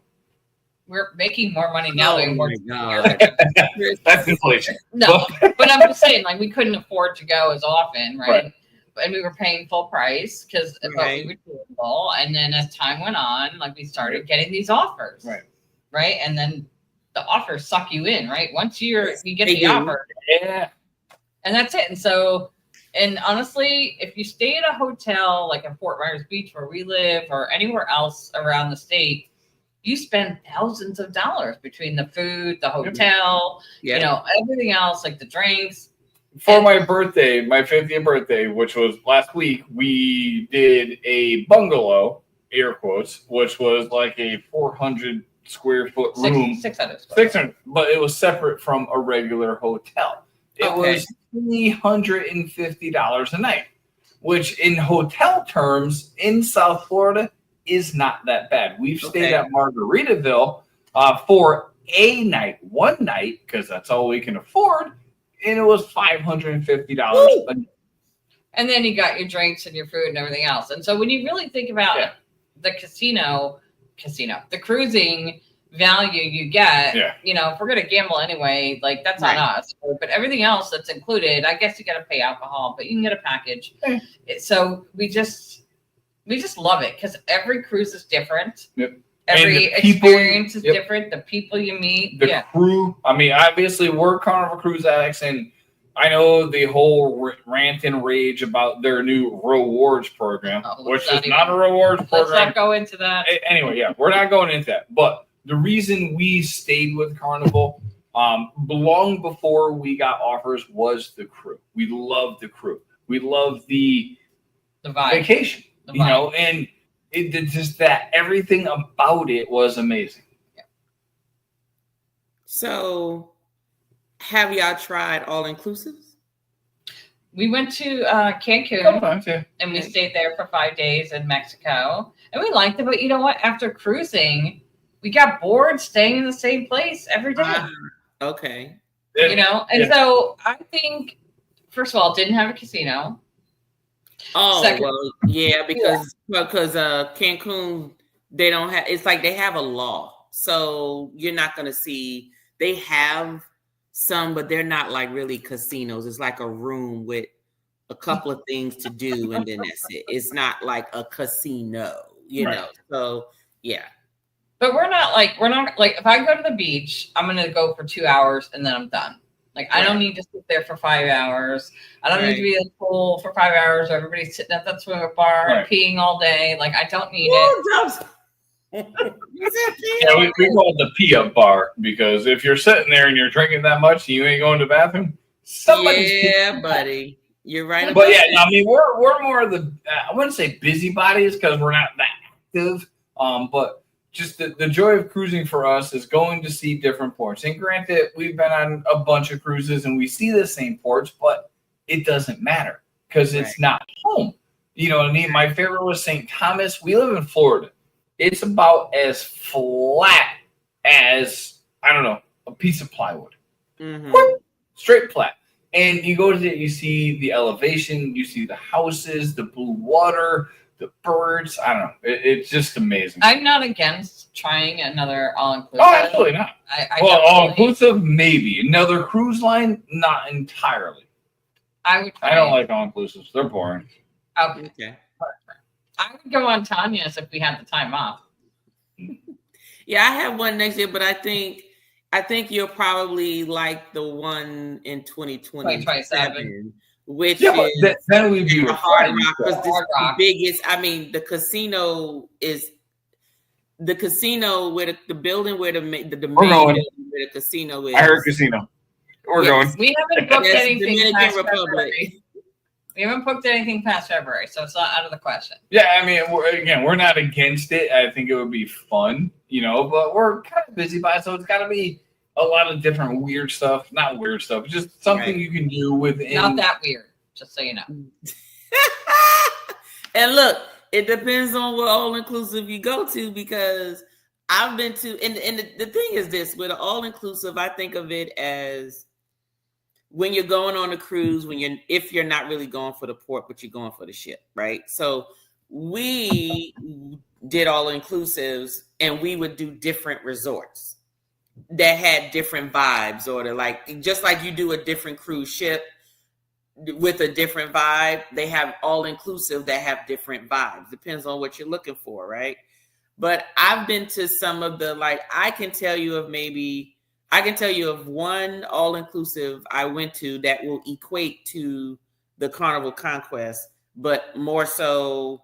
We're making more money now than we were. That's inflation. No, but I'm just saying, like, we couldn't afford to go as often, right? And we were paying full price because we were doable. And then as time went on, like, we started getting these offers, right? And then the offers suck you in, right? Once you get the offer, and that's it. And so. And honestly, if you stay at a hotel like in Fort Myers Beach where we live or anywhere else around the state, you spend thousands of dollars between the food, the hotel, you know, everything else, like the drinks. For my birthday, my 50th birthday, which was last week, we did a bungalow, air quotes, which was like a 400 square foot room. 600, but it was separate from a regular hotel. It was $350 a night, which in hotel terms in South Florida is not that bad. We've stayed at Margaritaville for a night, one night, because that's all we can afford, and it was $550 a night. And then you got your drinks and your food and everything else. And so when you really think about the the cruising value you get, you know, if we're going to gamble anyway, like that's on us. But everything else that's included, I guess you got to pay alcohol, but you can get a package. So we just love it because every cruise is different. Every experience is different. The people you meet, the crew. I mean, obviously we're Carnival Cruise Addicts, and I know the whole rant and rage about their new rewards program, which is not a rewards program. Let's not go into that. Anyway, we're not going into that. But the reason we stayed with Carnival long before we got offers was the crew. We loved the crew. We loved the vibe. Vacation, you know, and it just that everything about it was amazing. So, have y'all tried all inclusives? We went to Cancun and we stayed there for 5 days in Mexico, and we liked it. But you know what? After cruising, we got bored staying in the same place every day. You know, and so I think, first of all, it didn't have a casino. Because Cancun, they don't have. It's like they have a law, so you're not going to see. They have some, but they're not like really casinos. It's like a room with a couple of things to do, and then that's it. It's not like a casino, you know. So but we're not like if I go to the beach, I'm going to go for 2 hours and then I'm done. Like, I don't need to sit there for 5 hours. I don't need to be in the pool for 5 hours. Everybody's sitting at that swim bar and peeing all day. Like, I don't need it. We call it the pee-up bar, because if you're sitting there and you're drinking that much and you ain't going to the bathroom, somebody's buddy. You're right. But I mean, we're more of the, I wouldn't say busybodies because we're not that active, but just the joy of cruising for us is going to see different ports. And granted, we've been on a bunch of cruises and we see the same ports, but it doesn't matter because it's not home. You know what I mean? My favorite was St. Thomas. We live in Florida. It's about as flat as, I don't know, a piece of plywood. Straight flat. And you go to it, you see the elevation, you see the houses, the blue water, the birds. I don't know. It's just amazing. I'm not against trying another all-inclusive. Oh, absolutely not. All-inclusive, maybe. Another cruise line, not entirely. I don't like all-inclusives. They're boring. Okay. I would go on Tanya's if we had the time off. I have one next year, but I think you'll probably like the one in 2027. Which is that would be Hard Rock, because the biggest. I mean, the casino is the casino where the building where the main building where the casino is. I heard casino. We're going. We haven't booked anything past February. We haven't booked anything past February, so it's not out of the question. Yeah, I mean, we're not against it. I think it would be fun, you know, but we're kind of busy by it, so it's got to be a lot of different weird stuff. Not weird stuff, just something you can do within. Not that weird, just so you know. And look, it depends on what all-inclusive you go to, because I've been to, and the thing is this, with an all-inclusive, I think of it as when you're going on a cruise, if you're not really going for the port, but you're going for the ship, right? So we did all-inclusives, and we would do different resorts that had different vibes, or just like you do a different cruise ship with a different vibe, they have all-inclusive that have different vibes. Depends on what you're looking for, right? But I've been to some of the, I can tell you of one all-inclusive I went to that will equate to the Carnival Conquest, but more so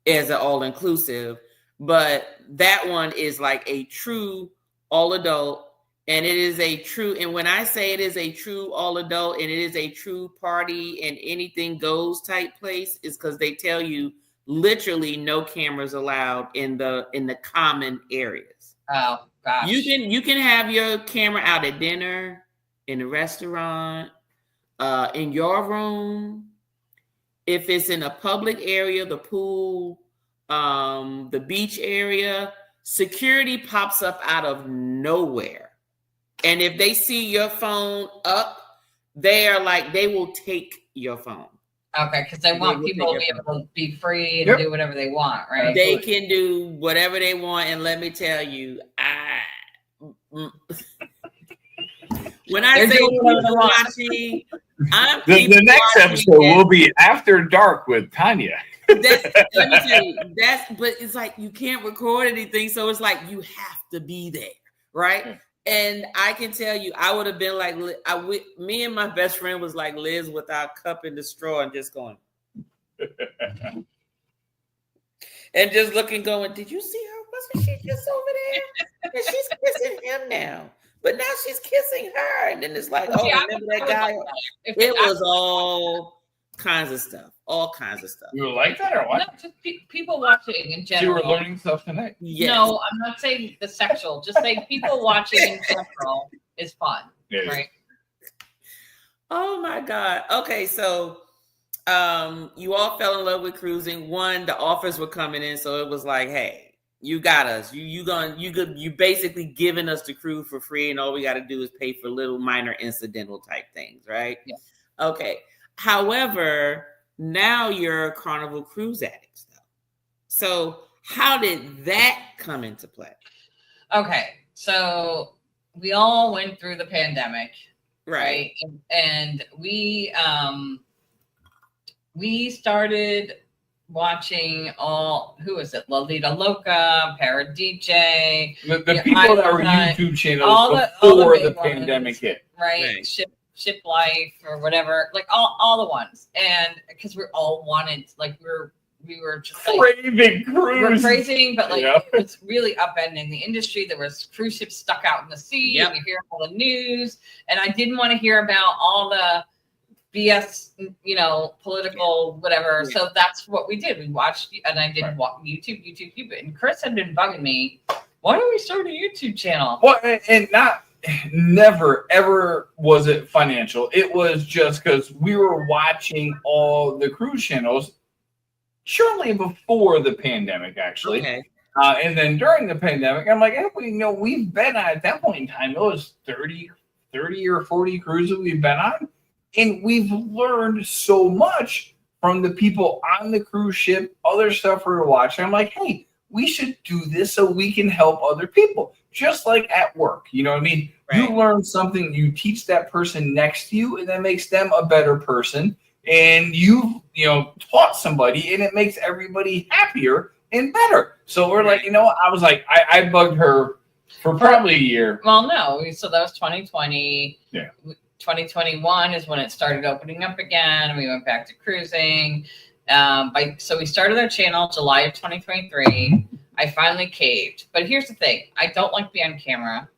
as an all-inclusive. but that one is like a true all adult. And it is a true, and when I say it is a true all adult and it is a true party and anything goes type place, is because they tell you literally no cameras allowed in the common areas. Oh gosh. You can have your camera out at dinner, in the restaurant, in your room. If it's in a public area, the pool, the beach area, security pops up out of nowhere. And if they see your phone up, they will take your phone. Okay, because they want people to be able to be free and do whatever they want, right? They can do whatever they want. And let me tell you, when I say people watching, the next episode will be After Dark with Tanya. Let me tell you, but it's like you can't record anything, so it's like you have to be there, right? And I can tell you, I would have been like, me and my best friend was like Liz with our cup in the straw and just going, and just looking, going, did you see her? Wasn't she just over there? And she's kissing him now, but now she's kissing her. And then it's like, oh, remember that guy? It was all kinds of stuff. All kinds of stuff. You were like that or what? No, just people watching in general. You were learning stuff tonight? Yes. No, I'm not saying the sexual. Just saying people watching in general is fun, right? Oh my God. Okay, so you all fell in love with cruising. One, the offers were coming in, so it was like, hey, you got us. You basically giving us the crew for free, and all we got to do is pay for little minor incidental type things, right? Yeah. Okay. However, now you're Carnival Cruise Addicts, though. So how did that come into play? Okay, so we all went through the pandemic, right? And we started watching who is it? Lolita Loca, Para DJ. The people that were YouTube channels before the pandemic hit. Right. Ship Life or whatever, like all the ones. And because we all wanted, like we were just like craving cruise. We were crazy, but like it was really upending the industry. There was cruise ships stuck out in the sea, and you hear all the news. And I didn't want to hear about all the BS, political whatever. So that's what we did. We watched, and I did YouTube. And Chris had been bugging me. Why don't we start a YouTube channel? Well, and never ever was it financial. It was just because we were watching all the cruise channels shortly before the pandemic, actually. Okay. And then during the pandemic, I'm like, we've been on, at that point in time, it was 30 or 40 cruises we've been on. And we've learned so much from the people on the cruise ship, other stuff we were watching. I'm like, hey, we should do this so we can help other people. Just like at work, you know what I mean? Right. You learn something, you teach that person next to you, and that makes them a better person. And you taught somebody, and it makes everybody happier and better. So we're like, I was like, I bugged her for probably a year. Well, no, so that was 2020. Yeah. 2021 is when it started opening up again. We went back to cruising. So we started our channel July of 2023. I finally caved. But here's the thing. I don't like to be on camera.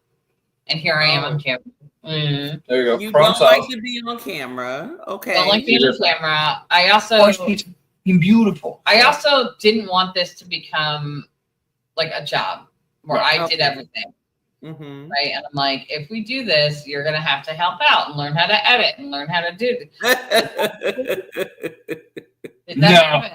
And here I am on camera. There you go. You don't like to be on camera. Okay. Don't like being on camera. I also... She's beautiful. I also didn't want this to become like a job where I did everything. Mm-hmm. Right. And I'm like, if we do this, you're going to have to help out and learn how to edit and learn how to do this.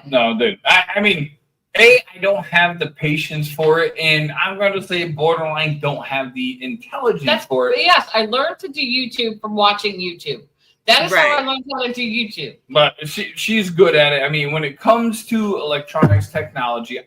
No, dude. I mean, I don't have the patience for it. And I'm going to say borderline don't have the intelligence for it. Yes. I learned to do YouTube from watching YouTube. That is how I learned how to do YouTube. But she's good at it. I mean, when it comes to electronics technology,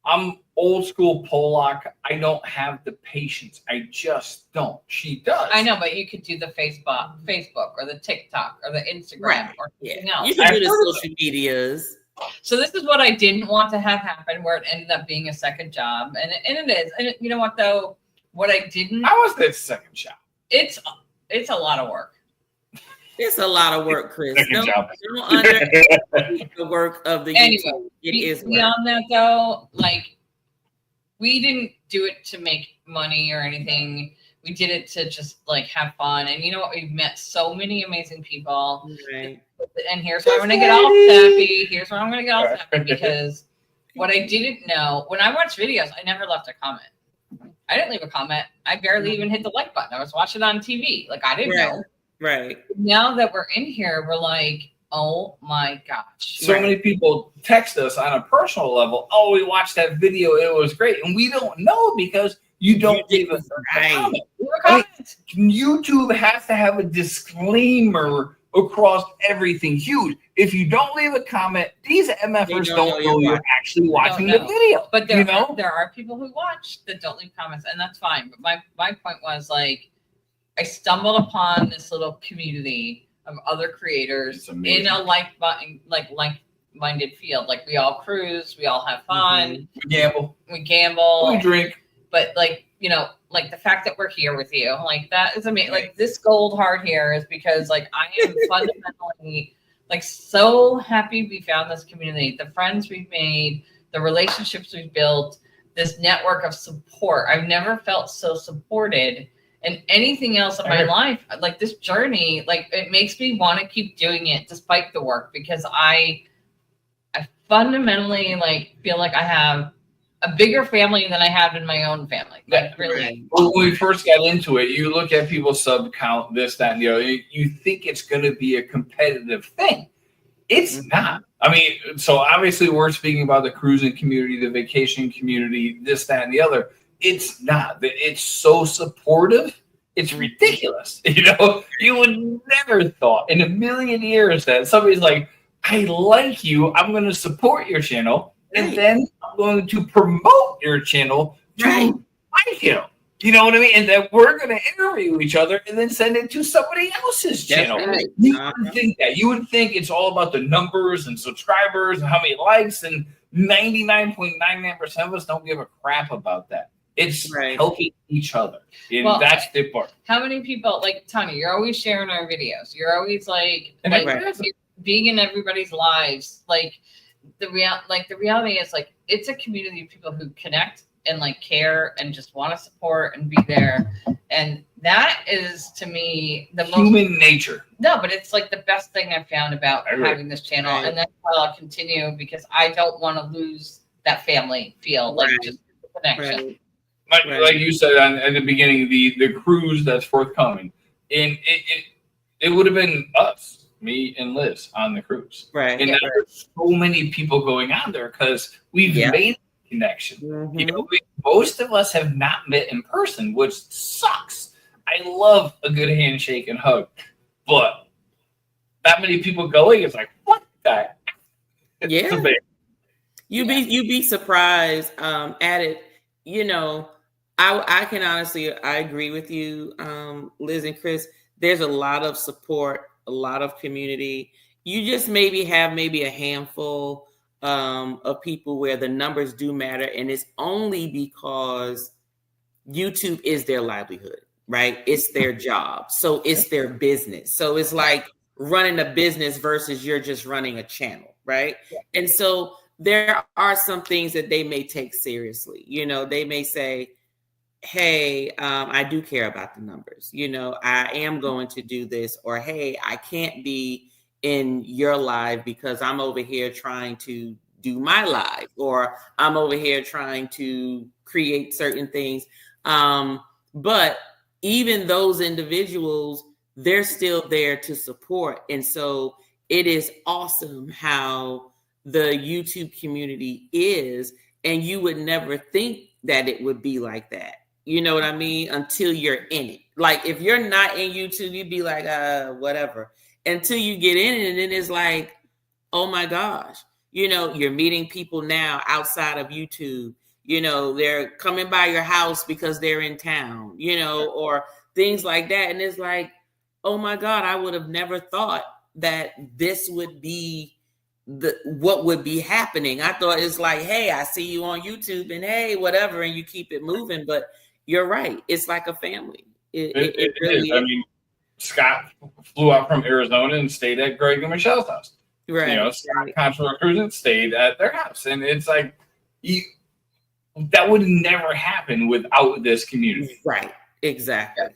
I'm old school Polak. I don't have the patience. I just don't. She does. I know, but you could do the Facebook or the TikTok or the Instagram or something else. You can do the social medias. So this is what I didn't want to have happen, where it ended up being a second job. And it is. And you know what, though? What I didn't... How was that second job? It's a lot of work. It's a lot of work, Chris. Second job. Don't underestimate the work of the Anyway, YouTube. It is work. beyond that though, like we didn't do it to make money or anything. We did it to just like have fun. And you know what? We've met so many amazing people. Right. And here's where I'm gonna get all sappy. Here's where I'm gonna get all sappy because what I didn't know when I watched videos, I never left a comment. I didn't leave a comment. I barely even hit the like button. I was watching on TV. Like I didn't know. Right. Now that we're in here, we're like, oh my gosh. So many people text us on a personal level. Oh, we watched that video. It was great. And we don't know because you don't leave a comment. I mean, YouTube has to have a disclaimer across everything huge. If you don't leave a comment, these MFers don't know you're actually watching the video. But there are people who watch that don't leave comments, and that's fine. But my point was like, I stumbled upon this little community of other creators in a like-minded field. Like we all cruise, we all have fun, we gamble, we drink. But like, you know, like the fact that we're here with you, like that is amazing. Like this gold heart here is because like I am fundamentally like so happy we found this community, the friends we've made, the relationships we've built, this network of support. I've never felt so supported in anything else in my life. Like this journey, like it makes me want to keep doing it despite the work because I fundamentally like feel like I have a bigger family than I have in my own family. Like really. When we first got into it, you look at people's sub count, this, that, and the other. You think it's going to be a competitive thing. It's not. I mean, so obviously we're speaking about the cruising community, the vacation community, this, that, and the other. It's not. It's so supportive. It's ridiculous. You know, you would never thought in a million years that somebody's like, I like you. I'm going to support your channel. And then I'm going to promote your channel to my channel. You know what I mean? And then we're going to interview each other and then send it to somebody else's channel. Right. You wouldn't think that. You would think it's all about the numbers and subscribers and how many likes. And 99.99% of us don't give a crap about that. It's helping each other. And that's the part. How many people, like Tanya, you're always sharing our videos. You're always like being in everybody's lives. Like, the reality is like it's a community of people who connect and like care and just want to support and be there, and that is to me the most human nature. No, but it's like the best thing I've found about having this channel, and that's why I'll continue because I don't want to lose that family feel, like just the connection. Like you said at the beginning, the cruise that's forthcoming, and it would have been us. Me and Liz on the cruise. Right. And there's so many people going on there because we've made a connection. You know, most of us have not met in person, which sucks. I love a good handshake and hug, but that many people going, it's like, what the heck? It's amazing. You'd be surprised at it. You know, I can honestly, I agree with you, Liz and Chris. There's a lot of support, a lot of community. You just have a handful of people where the numbers do matter. And it's only because YouTube is their livelihood, right? It's their job. So it's their business. So it's like running a business versus you're just running a channel, right? And so there are some things that they may take seriously. You know, they may say, hey, I do care about the numbers. You know, I am going to do this, or, hey, I can't be in your live because I'm over here trying to do my live, or I'm over here trying to create certain things. But even those individuals, they're still there to support. And so it is awesome how the YouTube community is, and you would never think that it would be like that. You know what I mean? Until you're in it. Like if you're not in YouTube, you'd be like, whatever. Until you get in it, and then it's like, oh my gosh, you know, you're meeting people now outside of YouTube. You know, they're coming by your house because they're in town, you know, or things like that. And it's like, oh my God, I would have never thought that this would be what would be happening. I thought it's like, hey, I see you on YouTube and hey, whatever, and you keep it moving. But you're right. It's like a family. It really is. I mean, Scott flew out from Arizona and stayed at Greg and Michelle's house. Right. You know, Scott Carnival Cruise Addicts stayed at their house, and it's like that would never happen without this community. Right. Exactly.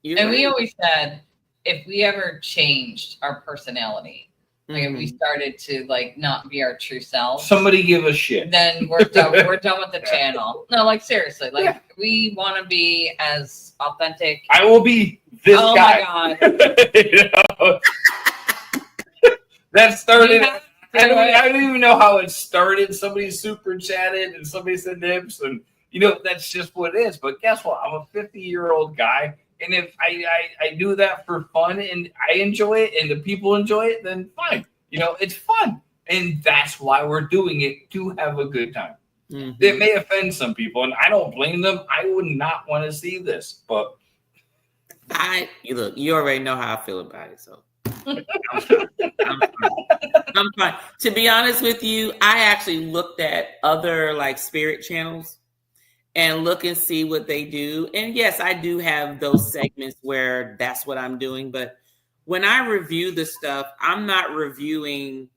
And we always said, if we ever changed our personality, like if we started to like not be our true selves, somebody give a shit. Then we're done. We're done with the channel. No, like seriously, like we want to be as authentic. I will be this guy. Oh my god! You know? That started. I don't even know how it started. Somebody super chatted and somebody said nips, and you know that's just what it is. But guess what? I'm a 50-year-old guy. And if I do that for fun and I enjoy it and the people enjoy it, then fine. You know, it's fun. And that's why we're doing it, to have a good time. Mm-hmm. It may offend some people, and I don't blame them. I would not want to see this. But look, you already know how I feel about it. So I'm fine. To be honest with you, I actually looked at other like spirit channels and look and see what they do. And yes, I do have those segments where that's what I'm doing. But when I review the stuff, I'm not reviewing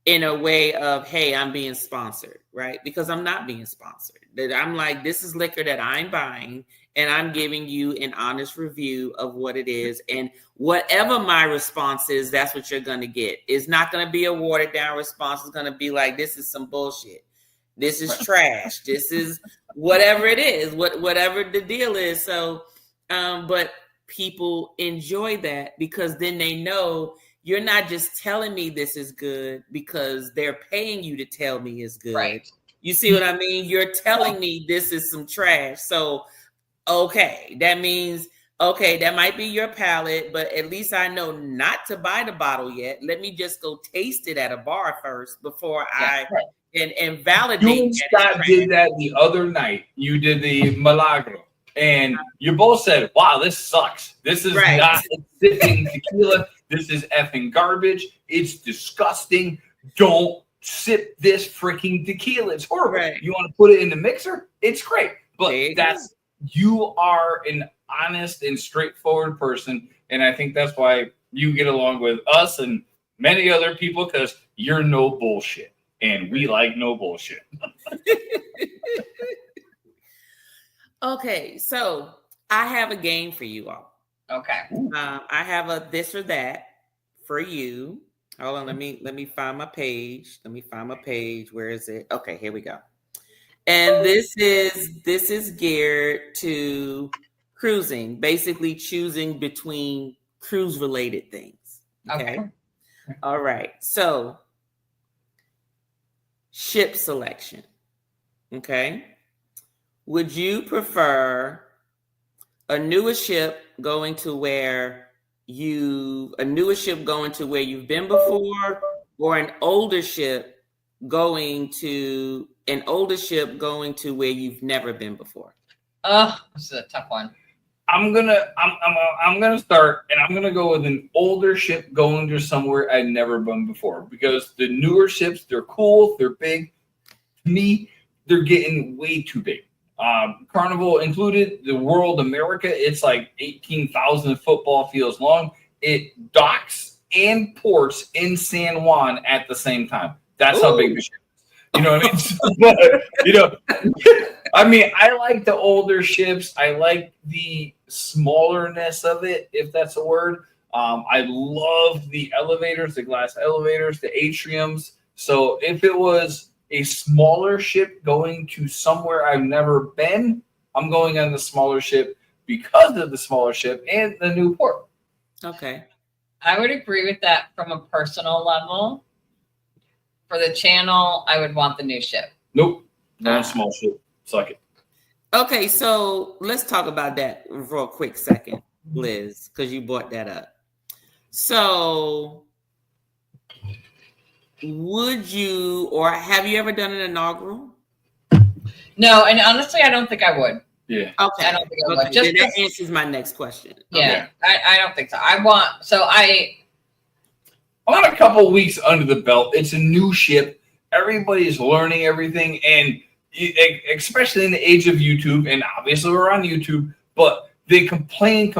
in a way of, hey, I'm being sponsored, right? Because I'm not being sponsored. That I'm like, this is liquor that I'm buying, and I'm giving you an honest review of what it is. And whatever my response is, that's what you're going to get. It's not going to be a watered down response. It's going to be like, this is some bullshit. This is trash. This is whatever it is, whatever the deal is. So, but people enjoy that because then they know you're not just telling me this is good because they're paying you to tell me it's good. Right. You see what I mean? You're telling me this is some trash. So, okay, that means, okay, that might be your palate, but at least I know not to buy the bottle yet. Let me just go taste it at a bar first before and validate. You and Scott did that the other night. You did the Milagro. And you both said, wow, this sucks. This is not sipping tequila. This is effing garbage. It's disgusting. Don't sip this freaking tequila. It's horrible. Right. You want to put it in the mixer? It's great. But you are an honest and straightforward person. And I think that's why you get along with us and many other people, because you're no bullshit. And we like no bullshit. Okay, so I have a game for you all. Okay. I have a this or that for you. Hold on, let me find my page. Where is it? Okay, here we go. And this is geared to cruising, basically choosing between cruise related things. Okay. All right. So ship selection. Okay. Would you prefer a newer ship going to where you've been before, or an older ship going to where you've never been before? This is a tough one. I'm gonna start, and I'm gonna go with an older ship going to somewhere I've never been before, because the newer ships, they're cool, they're big. To me, they're getting way too big. Carnival included, the World America, it's like 18,000 football fields long. It docks and ports in San Juan at the same time. That's how big the ship is. You know what I mean? But, you know, I mean, I like the older ships. I like the smallerness of it, if that's a word. I love the elevators, the glass elevators, the atriums. So if it was a smaller ship going to somewhere I've never been, I'm going on the smaller ship because of the smaller ship and the new port. Okay. I would agree with that from a personal level. For the channel, I would want the new ship. Nope. Not small ship. Suck it. Okay, so let's talk about that for a quick second, Liz, because you brought that up. So would you, or have you ever done an inaugural? No, and honestly, I don't think I would. Yeah. Okay. I don't think I would. Just that answers my next question. Yeah, okay. I don't think so. I want a couple weeks under the belt. It's a new ship. Everybody's learning everything, and especially in the age of YouTube, and obviously we're on YouTube, but They complain.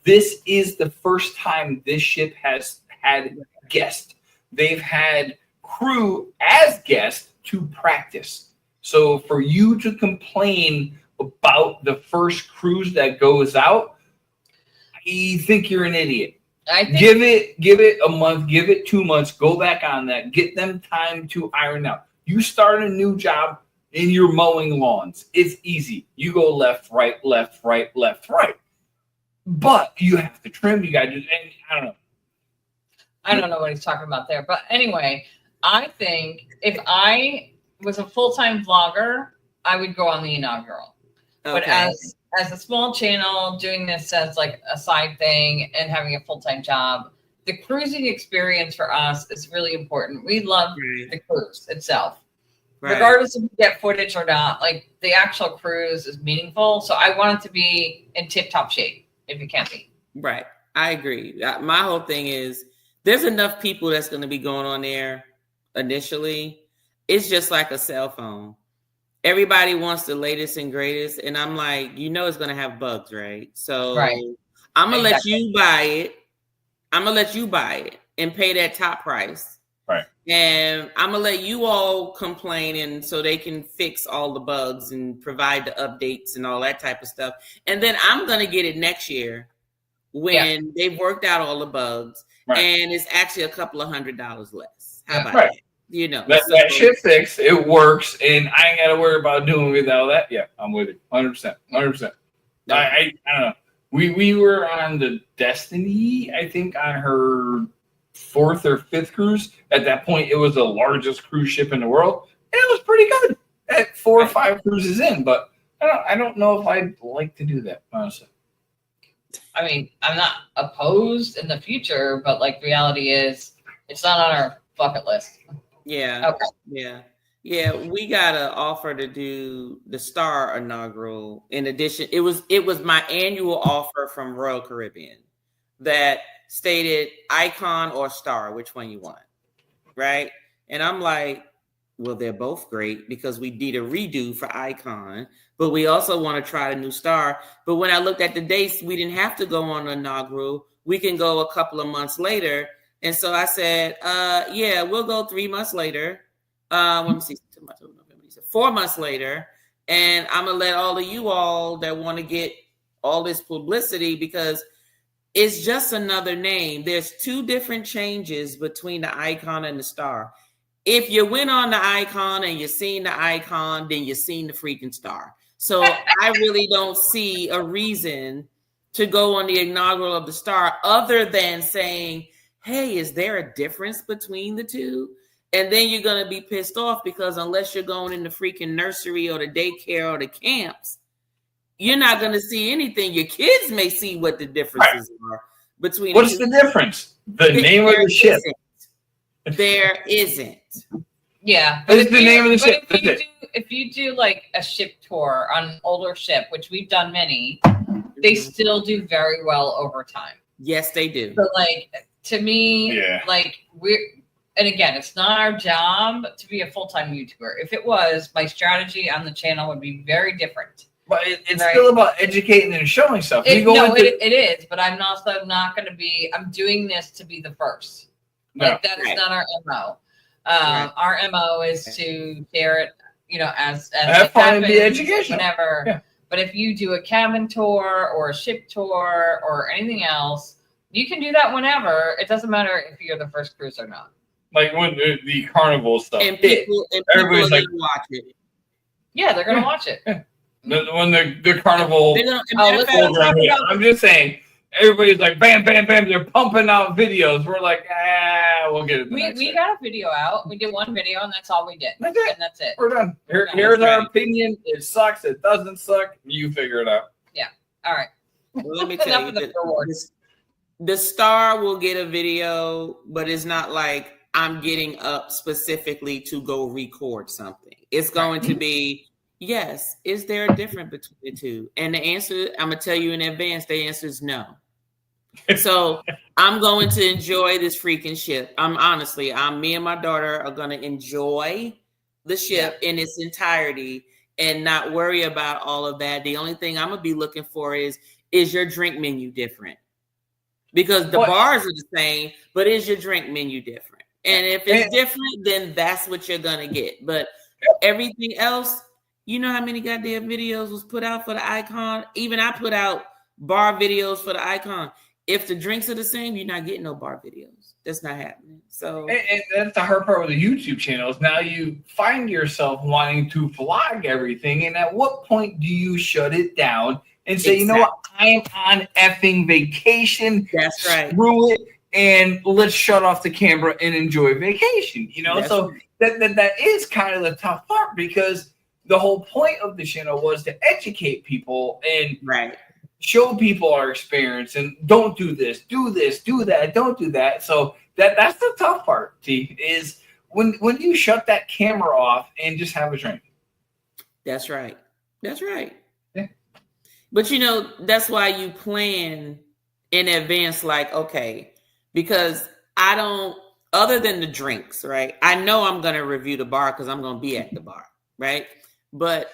This is the first time this ship has had guests. They've had crew as guests to practice. So for you to complain about the first cruise that goes out, I think you're an idiot. I think Give it a month, give it 2 months, go back on that, get them time to iron out. You start a new job and you're mowing lawns. It's easy. You go left, right. But you have to trim, you got to do, and I don't know. I don't know what he's talking about there. But anyway, I think if I was a full-time vlogger, I would go on the inaugural. Okay. But as a small channel, doing this as like a side thing and having a full-time job, the cruising experience for us is really important. We love the cruise itself. Right. Regardless if we get footage or not, like the actual cruise is meaningful. So I want it to be in tip-top shape if it can't be. Right. I agree. My whole thing is there's enough people that's going to be going on there initially. It's just like a cell phone. Everybody wants the latest and greatest. And I'm like, it's going to have bugs, right? So I'm going to let you buy it. I'm going to let you buy it and pay that top price. Right. And I'm going to let you all complain and so they can fix all the bugs and provide the updates and all that type of stuff. And then I'm going to get it next year when they've worked out all the bugs and it's actually a couple of $100 less. How about that? That shit fixed, it works, and I ain't got to worry about doing without that. Yeah, I'm with it. 100%. I don't know. We were on the Destiny, I think, on her 4th or 5th cruise. At that point, it was the largest cruise ship in the world, and it was pretty good at 4 or 5 cruises in. But I don't know if I'd like to do that, honestly. I mean, I'm not opposed in the future, but like reality is, it's not on our bucket list. Yeah. Okay. Yeah. We got an offer to do the Star inaugural. In addition, it was my annual offer from Royal Caribbean that stated Icon or Star, which one you want, right? And I'm like, well, they're both great because we did a redo for Icon, but we also want to try the new Star. But when I looked at the dates, we didn't have to go on the inaugural. We can go a couple of months later. And so I said, we'll go 3 months later. Let me see, 4 months later. And I'm going to let all of you all that want to get all this publicity because it's just another name. There's 2 different changes between the Icon and the Star. If you went on the Icon and you seen the Icon, then you seen the freaking Star. So I really don't see a reason to go on the inaugural of the Star other than saying, hey, is there a difference between the 2? And then you're going to be pissed off because unless you're going in the freaking nursery or the daycare or the camps, you're not going to see anything. Your kids may see what the differences are between. What's the difference? The name of the ship. There isn't. Yeah. But it's the name of the ship. If you do like a ship tour on an older ship, which we've done many, they still do very well over time. Yes, they do. So like, to me, like and again, it's not our job to be a full-time YouTuber. If it was, my strategy on the channel would be very different. But it's still about educating and showing stuff. It is, but I'm also not going to be, I'm doing this to be the first. Like that is not our MO. Our MO is to share it, as have fun and be educational. Whenever. Yeah. But if you do a cabin tour or a ship tour or anything else, you can do that whenever. It doesn't matter if you're the first cruise or not. Like when the Carnival stuff. And people everybody's like, watch it. Yeah, they're going to watch it. When the Carnival program, I'm just saying, everybody's like, bam, bam, bam. They're pumping out videos. We're like, we'll get it. We got a video out. We did one video, and that's all we did. That's it. And that's it. We're done. Here's our opinion. It sucks. It doesn't suck. You figure it out. Yeah. All right. Well, let me tell you, the Star will get a video, but it's not like I'm getting up specifically to go record something. It's going to be, yes, is there a difference between the 2? And the answer, I'm going to tell you in advance, the answer is no. So I'm going to enjoy this freaking ship. Me and my daughter are going to enjoy the ship in its entirety. and not worry about all of that. The only thing I'm gonna be looking for is your drink menu different? Because the bars are the same, but is your drink menu different? And if it's different, then that's what you're gonna get. But everything else, you know how many goddamn videos was put out for the Icon? Even I put out bar videos for the Icon. If the drinks are the same, you're not getting no bar videos. That's not happening. So and that's the hard part with the YouTube channels. Now you find yourself wanting to vlog everything, and at what point do you shut it down and say, you know what, I'm on effing vacation. That's right. Screw it, and let's shut off the camera and enjoy vacation. You know, so that is kind of the tough part, because the whole point of the channel was to educate people and show people our experience, and don't do this, do that, don't do that. So that's the tough part, T, is when you shut that camera off and just have a drink. That's right. Yeah. But you know, that's why you plan in advance, like, okay, because I don't, other than the drinks, right? I know I'm going to review the bar because I'm going to be at the bar, right? But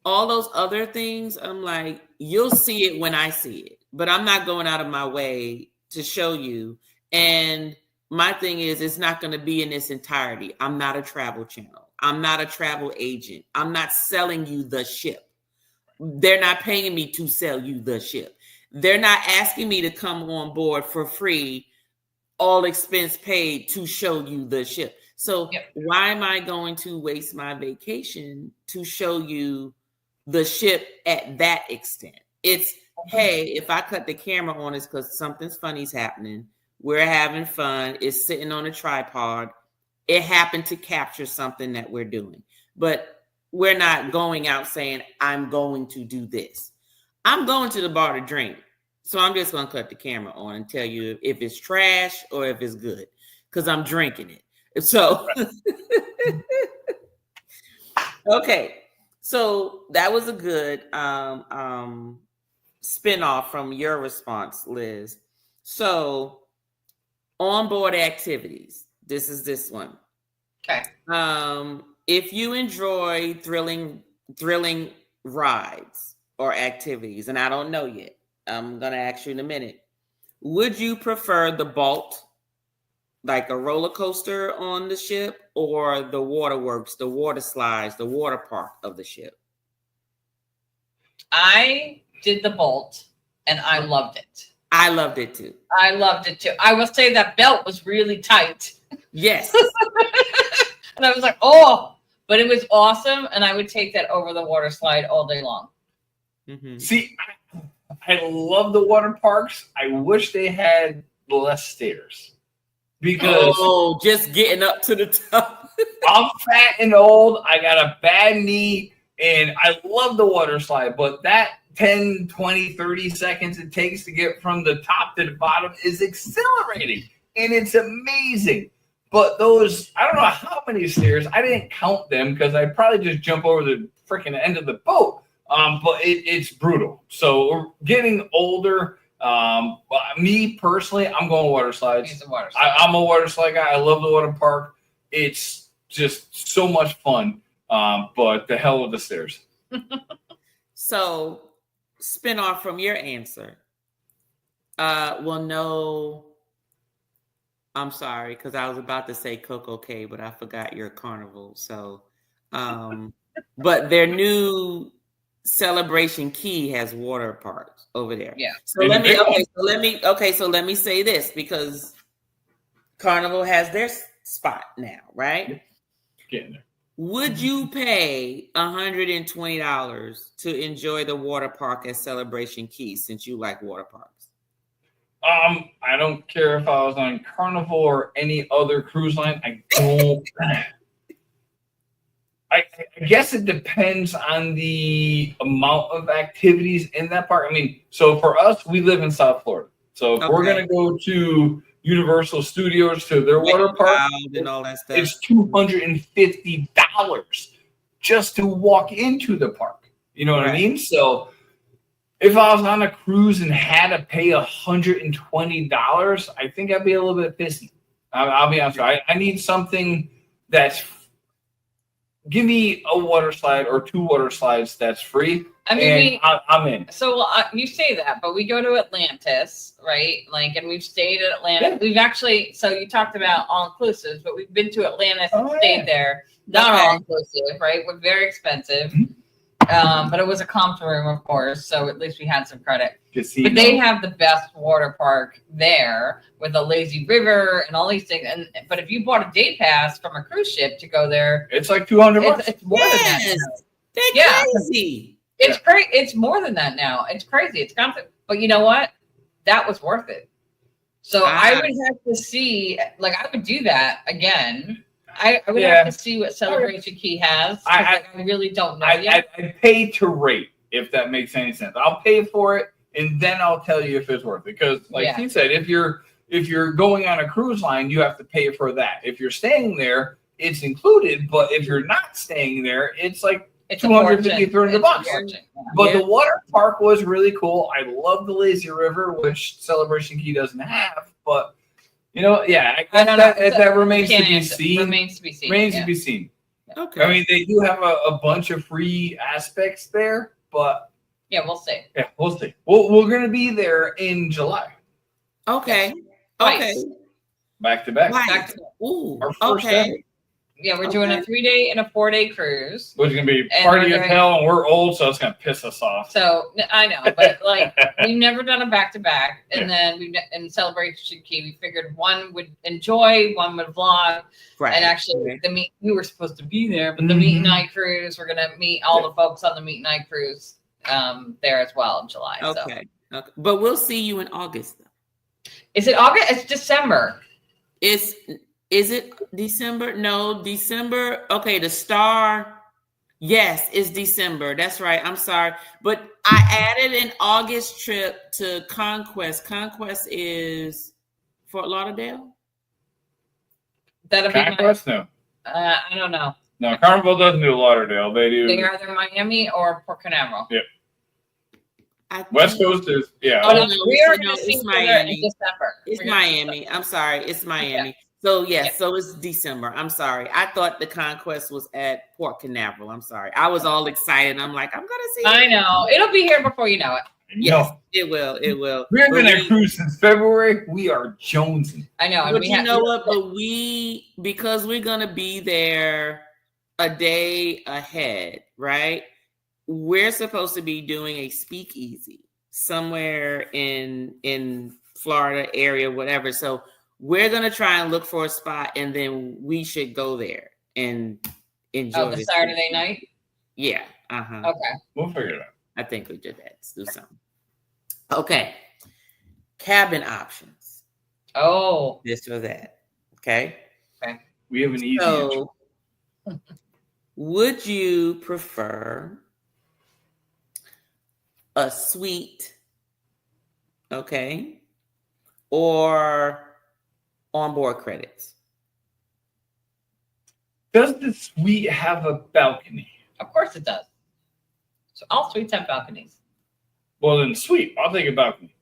all those other things, I'm like, you'll see it when I see it, but I'm not going out of my way to show you. And my thing is, it's not going to be in its entirety. I'm not a travel channel. I'm not a travel agent. I'm not selling you the ship. They're not paying me to sell you the ship. They're not asking me to come on board for free, all expense paid, to show you the ship. So why am I going to waste my vacation to show you the ship at that extent? It's, hey, if I cut the camera on, it's because something's funny's happening. We're having fun. It's sitting on a tripod. It happened to capture something that we're doing. But we're not going out saying, I'm going to do this. I'm going to the bar to drink. So I'm just going to cut the camera on and tell you if it's trash or if it's good, because I'm drinking it. So, okay. So that was a good spin-off from your response, Liz. So onboard activities. This is this one. Okay. If you enjoy thrilling rides or activities, and I don't know yet, I'm going to ask you in a minute, would you prefer the Bolt, like a roller coaster on the ship, or the waterworks, the water slides, the water park of the ship? I did the Bolt and I loved it. I loved it too. I loved it too. I will say that belt was really tight. Yes. And I was like, oh, but it was awesome. And I would take that over the water slide all day long. Mm-hmm. See, I love the water parks. I wish they had less stairs. Because just getting up to the top. I'm fat and old. I got a bad knee, and I love the water slide, but that 10, 20, 30 seconds it takes to get from the top to the bottom is exhilarating, and it's amazing. But those, I don't know how many stairs. I didn't count them because I'd probably just jump over the freaking end of the boat. But it's brutal. So we're getting older. Me personally, I'm going water slides. He's a water slide. I'm a water slide guy. I love the water park. It's just so much fun. But the hell with the stairs. So, spin off from your answer. Well, no, I'm sorry, because I was about to say Coco K, but I forgot your Carnival. So, but their new Celebration Key has water parks over there. Yeah. So let me say this, because Carnival has their spot now, right? Getting there. Would you pay $120 to enjoy the water park at Celebration Key, since you like water parks? I don't care if I was on Carnival or any other cruise line. I don't. I guess it depends on the amount of activities in that park. I mean, so for us, we live in South Florida. So if we're going to go to Universal Studios, to their water park, and all that stuff, it's $250 just to walk into the park. You know what I mean? So if I was on a cruise and had to pay $120, I think I'd be a little bit pissy. I'll be honest with you. I need something that's give me a water slide or 2 water slides that's free. I mean, I'm in. So you say that, but we go to Atlantis, right? Like, and we've stayed at Atlantis. Yeah. We've actually, so you talked about all inclusives, but we've been to Atlantis and Oh, stayed yeah. there. Not Okay. all inclusive, right? We're very expensive. But it was a comp room, of course, so at least we had some credit. Casino. But they have the best water park there with a lazy river and all these things. But if you bought a day pass from a cruise ship to go there, It's like $200. it's more than that. Yes, now. they're Yeah. crazy. It's great. It's more than that now. It's crazy. It's constant. But you know what? That was worth it. So I would have to see, like, I would do that again. I would have to see what Celebration Key has. I really don't know yet. I pay to rate, if that makes any sense. I'll pay for it, and then I'll tell you if it's worth it. Because, like he said, if you're going on a cruise line, you have to pay for that. If you're staying there, it's included. But if you're not staying there, it's like It's $250, $300. But the water park was really cool. I love the lazy river, which Celebration Key doesn't have. But I don't know. That remains to be seen. Remains to be seen. Remains to be seen. Okay. I mean, they do have a bunch of free aspects there, but Yeah, we'll see. yeah, we'll see. We're gonna be there in July, Okay. Twice. Okay. back to back. Right. Back to- Ooh. Our first Okay. ever, Yeah, we're doing a 3-day and a 4-day cruise. which is gonna be And party we're as doing- hell, and we're old, so it's gonna piss us off. So I know, but like we've never done a back to back, and then in Celebration Key, we figured one would enjoy, one would vlog, Right. and actually we were supposed to be there, but the meet and night cruise, we're gonna meet all the folks on the meet and night cruise there as well in July. So. Okay. But we'll see you in August. Is it August? It's December. Is it December? No, December. Okay, the star. Yes, it's December. That's right. I'm sorry. But I added an August trip to Conquest. Conquest is Fort Lauderdale? That'll be Conquest? No, I don't know. no. Carnival doesn't do Lauderdale. They do They're either Miami or Port Canaveral. Yep. I West think- Coast is yeah. Oh, no, no, we are no, going to see it's each other in Miami. December. It's We're gonna see Miami. I'm sorry. It's Miami. So yes, so it's December. I'm sorry. I thought the Conquest was at Port Canaveral. I'm sorry. I was all excited. I'm like, I'm gonna see. I know. It'll be here before you know it. Yes, No, it will. It will. we haven't But been at cruise since February. We are jonesing. I know. And But we you have, know what? But because we're gonna be there a day ahead, right? We're supposed to be doing a speakeasy somewhere in Florida area, whatever. So we're gonna try and look for a spot, and then we should go there and enjoy. the this Saturday weekend. night? Yeah. Uh-huh. Okay. We'll figure it out. I think we did that. Let's do something. Okay. Cabin options. Oh. This or that. Okay. We have an easy answer. So, would you prefer a suite, okay, or onboard credits? Does the suite have a balcony? Of course it does. So all suites have balconies. Well, then suite. I'll take a balcony.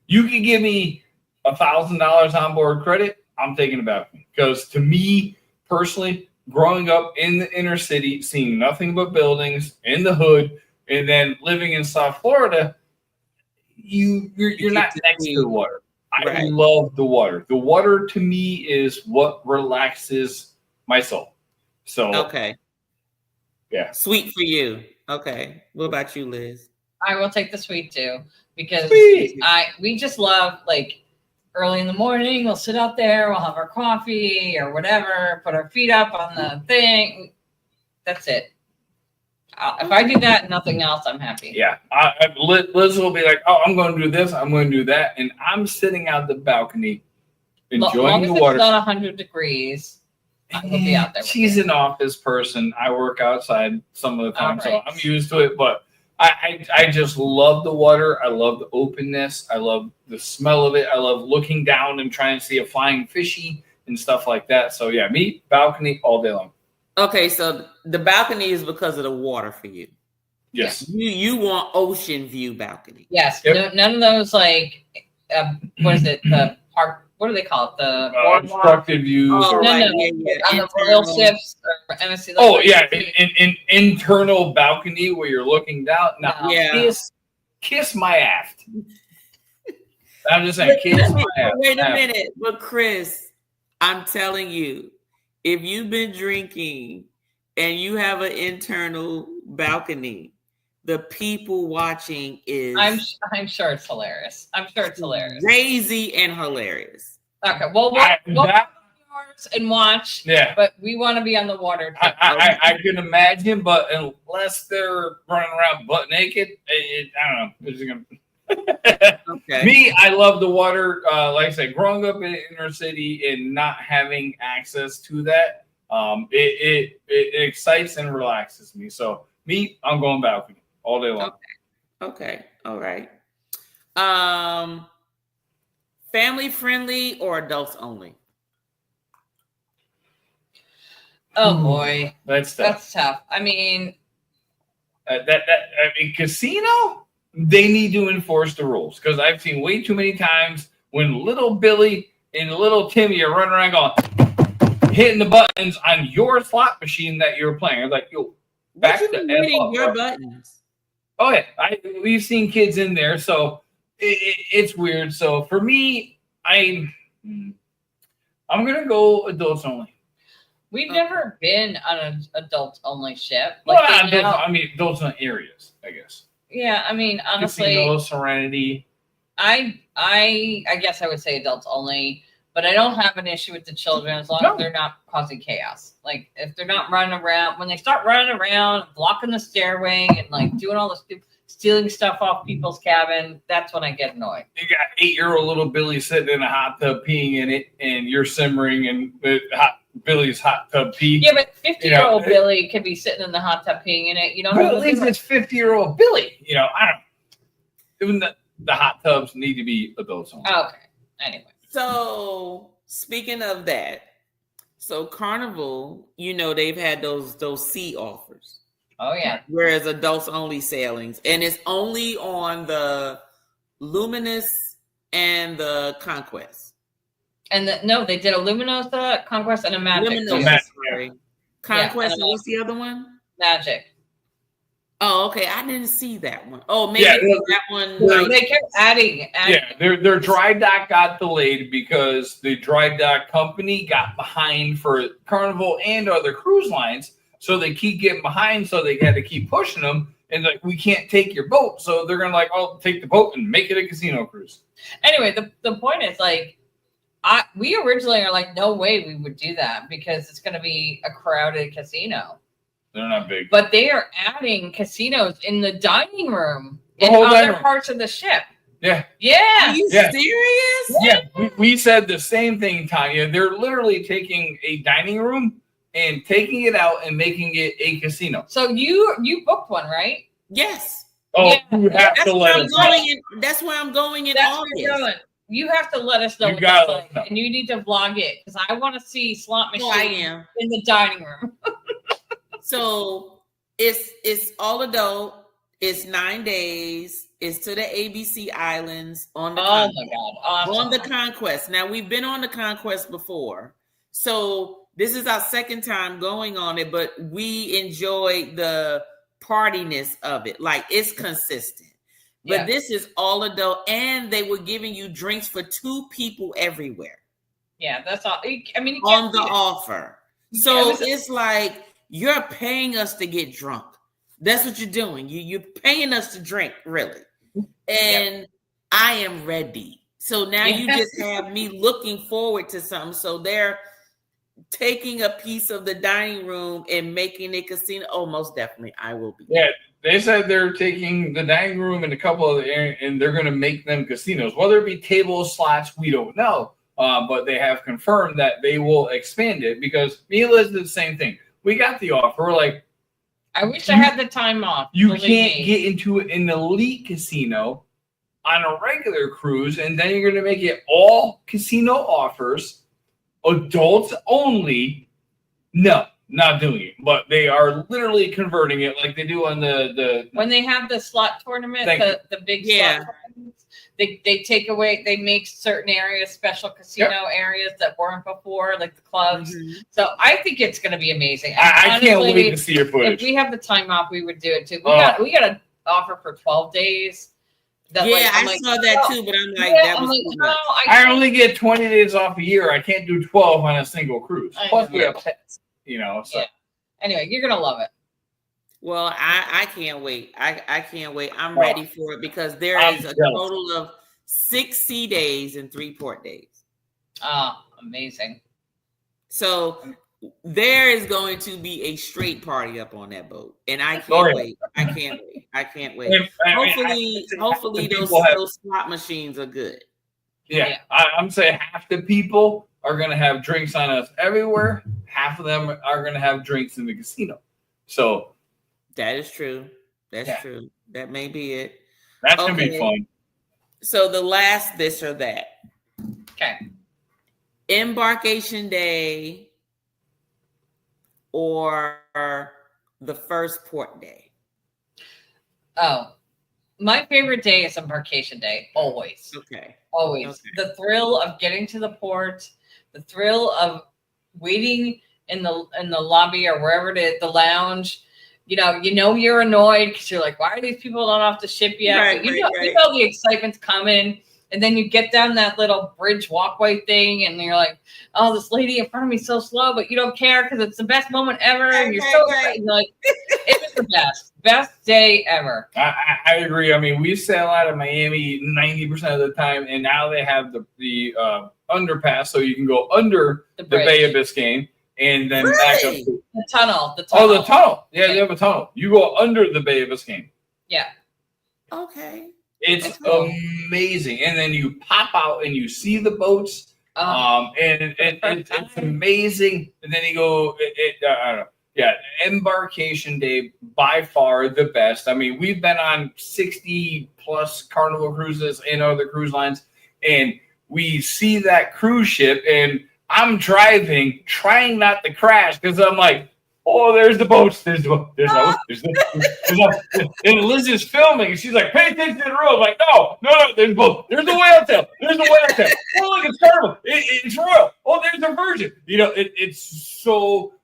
You can give me $1,000 on board credit. I'm taking a balcony because to me personally, growing up in the inner city, seeing nothing but buildings in the hood, and then living in South Florida, you're not next to the water. I love the water. The water to me is what relaxes my soul. So Okay. Yeah. Sweet for you. Okay. What about you, Liz? I will take the suite too because Sweet. we just love like early in the morning. We'll sit out there. We'll have our coffee or whatever. Put our feet up on the thing. That's it. If I do that, nothing else, I'm happy. Yeah, Liz will be like, "Oh, I'm going to do this. I'm going to do that," and I'm sitting out the balcony, enjoying the As long as water. it's not 100 degrees, I will be out there. with She's you. an office person. I work outside some of the time, so Alright. I'm used to it. But I just love the water. I love the openness. I love the smell of it. I love looking down and trying to see a flying fishy and stuff like that. So yeah, me balcony all day long. Okay, so the balcony is because of the water for you. Yes. You want ocean view balcony. Yes. Yep. None of those like what is it? The park what do they call it? The obstructed views. Oh, or, no, right, no, yeah. on the royal ships or MSC. Like oh yeah, in internal balcony where you're looking down. No, Yeah. kiss my aft. I'm just saying, kiss my aft. Wait a minute, but Chris, I'm telling you, if you've been drinking and you have an internal balcony, the people watching is I'm sure it's hilarious. I'm sure it's hilarious. crazy and hilarious. Okay, well, we'll and watch. Yeah, but we want to be on the water. Too. I can imagine, but unless they're running around butt naked, I don't know. It's gonna... Okay. Me, I love the water. Like I said, growing up in inner city and not having access to that, it excites and relaxes me. So me, I'm going balcony all day long. Okay. All right. Family friendly or adults only? Oh boy, That's tough. That's tough. I mean, casino, they need to enforce the rules because I've seen way too many times when little Billy and little Timmy are running around going, hitting the buttons on your slot machine that you're playing. I'm like, yo, back What the you hitting F up, your bro. buttons? Oh yeah, we've seen kids in there, so it's weird. So for me, I'm gonna go adults only. we've never been on an adults only ship. Well, Like adults in areas, I guess. yeah, I mean, honestly, Casino, Serenity. I guess I would say adults only, but I don't have an issue with the children as long as they're not causing chaos. Like if they're not running around, when they start running around, blocking the stairway and like doing all the stealing stuff off people's cabin, that's when I get annoyed. You got 8-year-old little Billy sitting in a hot tub peeing in it, and you're simmering in Billy's hot tub pee. Yeah, but 50-year-old Billy could be sitting in the hot tub peeing in it. You don't But know. at least it's 50-year-old Billy. I don't. Even the hot tubs need to be adults only. Okay. Anyway. So speaking of that, so Carnival, they've had those sea offers. Oh yeah. Whereas adults only sailings, and it's only on the Luminous and the Conquest. And they did a Luminosa, Conquest, and a Magic. Luminosa, sorry. Conquest, and and what's the other one? Magic. Oh, okay. I didn't see that one. Oh, maybe that one. They kept adding. Yeah, their dry dock got delayed because the dry dock company got behind for Carnival and other cruise lines. So they keep getting behind, so they had to keep pushing them. And like, we can't take your boat. So they're going to take the boat and make it a casino cruise. Anyway, the point is we originally are like, no way we would do that because it's going to be a crowded casino. They're not big. But they are adding casinos in the dining room in other parts of the ship. Yeah. Yeah. Are you serious? Yeah. We said the same thing, Tanya. They're literally taking a dining room and taking it out and making it a casino. So you booked one, right? Yes. Oh, Yeah. you have to let us know. That's where I'm going in That's August. where you're going. You have to let us know. You gotta let us know. And you need to vlog it because I want to see slot machines I am. in the dining room. So it's all adult. It's 9 days. It's to the ABC Islands on the Oh my God. Awesome. on the Conquest. Now we've been on the Conquest before, so this is our second time going on it, but we enjoy the partiness of it. Like it's consistent. But this is all adult, and they were giving you drinks for 2 people everywhere. Yeah, that's all. I mean, on the offer. So it's like you're paying us to get drunk. That's what you're doing. You're paying us to drink, really. And I am ready. So now you just have me looking forward to something. So they're taking a piece of the dining room and making it casino. Oh, most definitely, I will be. Yeah, they said they're taking the dining room and a couple of and they're going to make them casinos. Whether it be tables, slots, we don't know. But they have confirmed that they will expand it because me and Liz did the same thing. We got the offer. We're like, I wish I had the time off. You can't get into an elite casino on a regular cruise, and then you're going to make it all casino offers, adults only. No, not doing it, but they are literally converting it like they do on the when they have the slot tournament, the big slot tournaments, they take away, they make certain areas special casino areas that weren't before, like the clubs. So I think it's going to be amazing. I can't wait to see your footage. If we have the time off, we would do it too. We got an offer for 12 days. I saw that too, but I'm like, that was too much. I only get 20 days off a year. I can't do 12 on a single cruise. Plus we have pets, so. Yeah. Anyway, you're gonna love it. Well, I can't wait. I can't wait. I'm ready for it because there is a total of 6 sea days and 3 port days. Amazing. So there is going to be a straight party up on that boat, and I can't wait. I can't wait. I can't wait. Hopefully those slot machines are good. Yeah. I'm saying half the people are going to have drinks on us everywhere. Half of them are going to have drinks in the casino. So that is true. That's true. That may be it. That's going to be fun. So the last this or that. Okay. Embarkation day or the first port day? Oh, my favorite day is embarkation day. Always. Okay. Always. Okay. The thrill of getting to the port, the thrill of waiting in the lobby or wherever it is, the lounge. You know you're annoyed because you're like, why are these people not off the ship yet? You know the excitement's coming. And then you get down that little bridge walkway thing, and you're like, "Oh, this lady in front of me is so slow," but you don't care because it's the best moment ever, and you're so excited. You're like, it was the best day ever. I agree. I mean, we sail out of Miami 90% of the time, and now they have the underpass, so you can go under the Bay of Biscayne and then back up to the tunnel. Oh, the tunnel. Yeah, they have a tunnel. You go under the Bay of Biscayne. Yeah. Okay. It's amazing, and then you pop out and you see the boats, and it's amazing. And then you go, I don't know, embarkation day by far the best. I mean, we've been on 60 plus Carnival cruises and other cruise lines, and we see that cruise ship, and I'm driving, trying not to crash because I'm like, oh, there's the boats. There's the boat. There's the and Liz is filming, and she's like, pay attention to the road. I'm like, no, there's the boat. There's the whale tail. There's the whale tail. Oh, look, it's Carnival. It's royal. Oh, there's a Virgin. It's so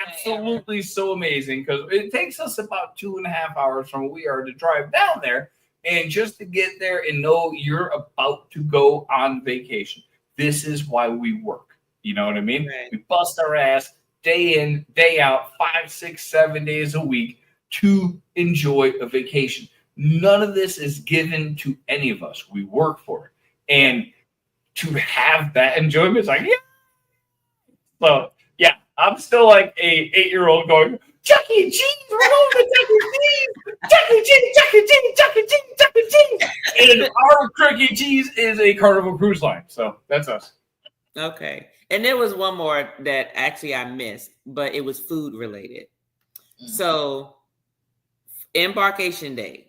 absolutely so amazing because it takes us about 2.5 hours from where we are to drive down there, and just to get there and know you're about to go on vacation. This is why we work. You know what I mean? Right. We bust our ass day in, day out, 5, 6, 7 days a week to enjoy a vacation. None of this is given to any of us. We work for it. And to have that enjoyment is like, yeah. So, yeah, I'm still like a 8-year-old going, Chuck E. Cheese, we're going to Chuck E. Cheese. Chuck E. Cheese, Chuck E. Cheese, Chuck E. Cheese, Chuck E. Cheese. And our Chuck E. Cheese is a Carnival Cruise Line. So that's us. Okay. And there was one more that actually I missed, but it was food related. Mm-hmm. So, embarkation day,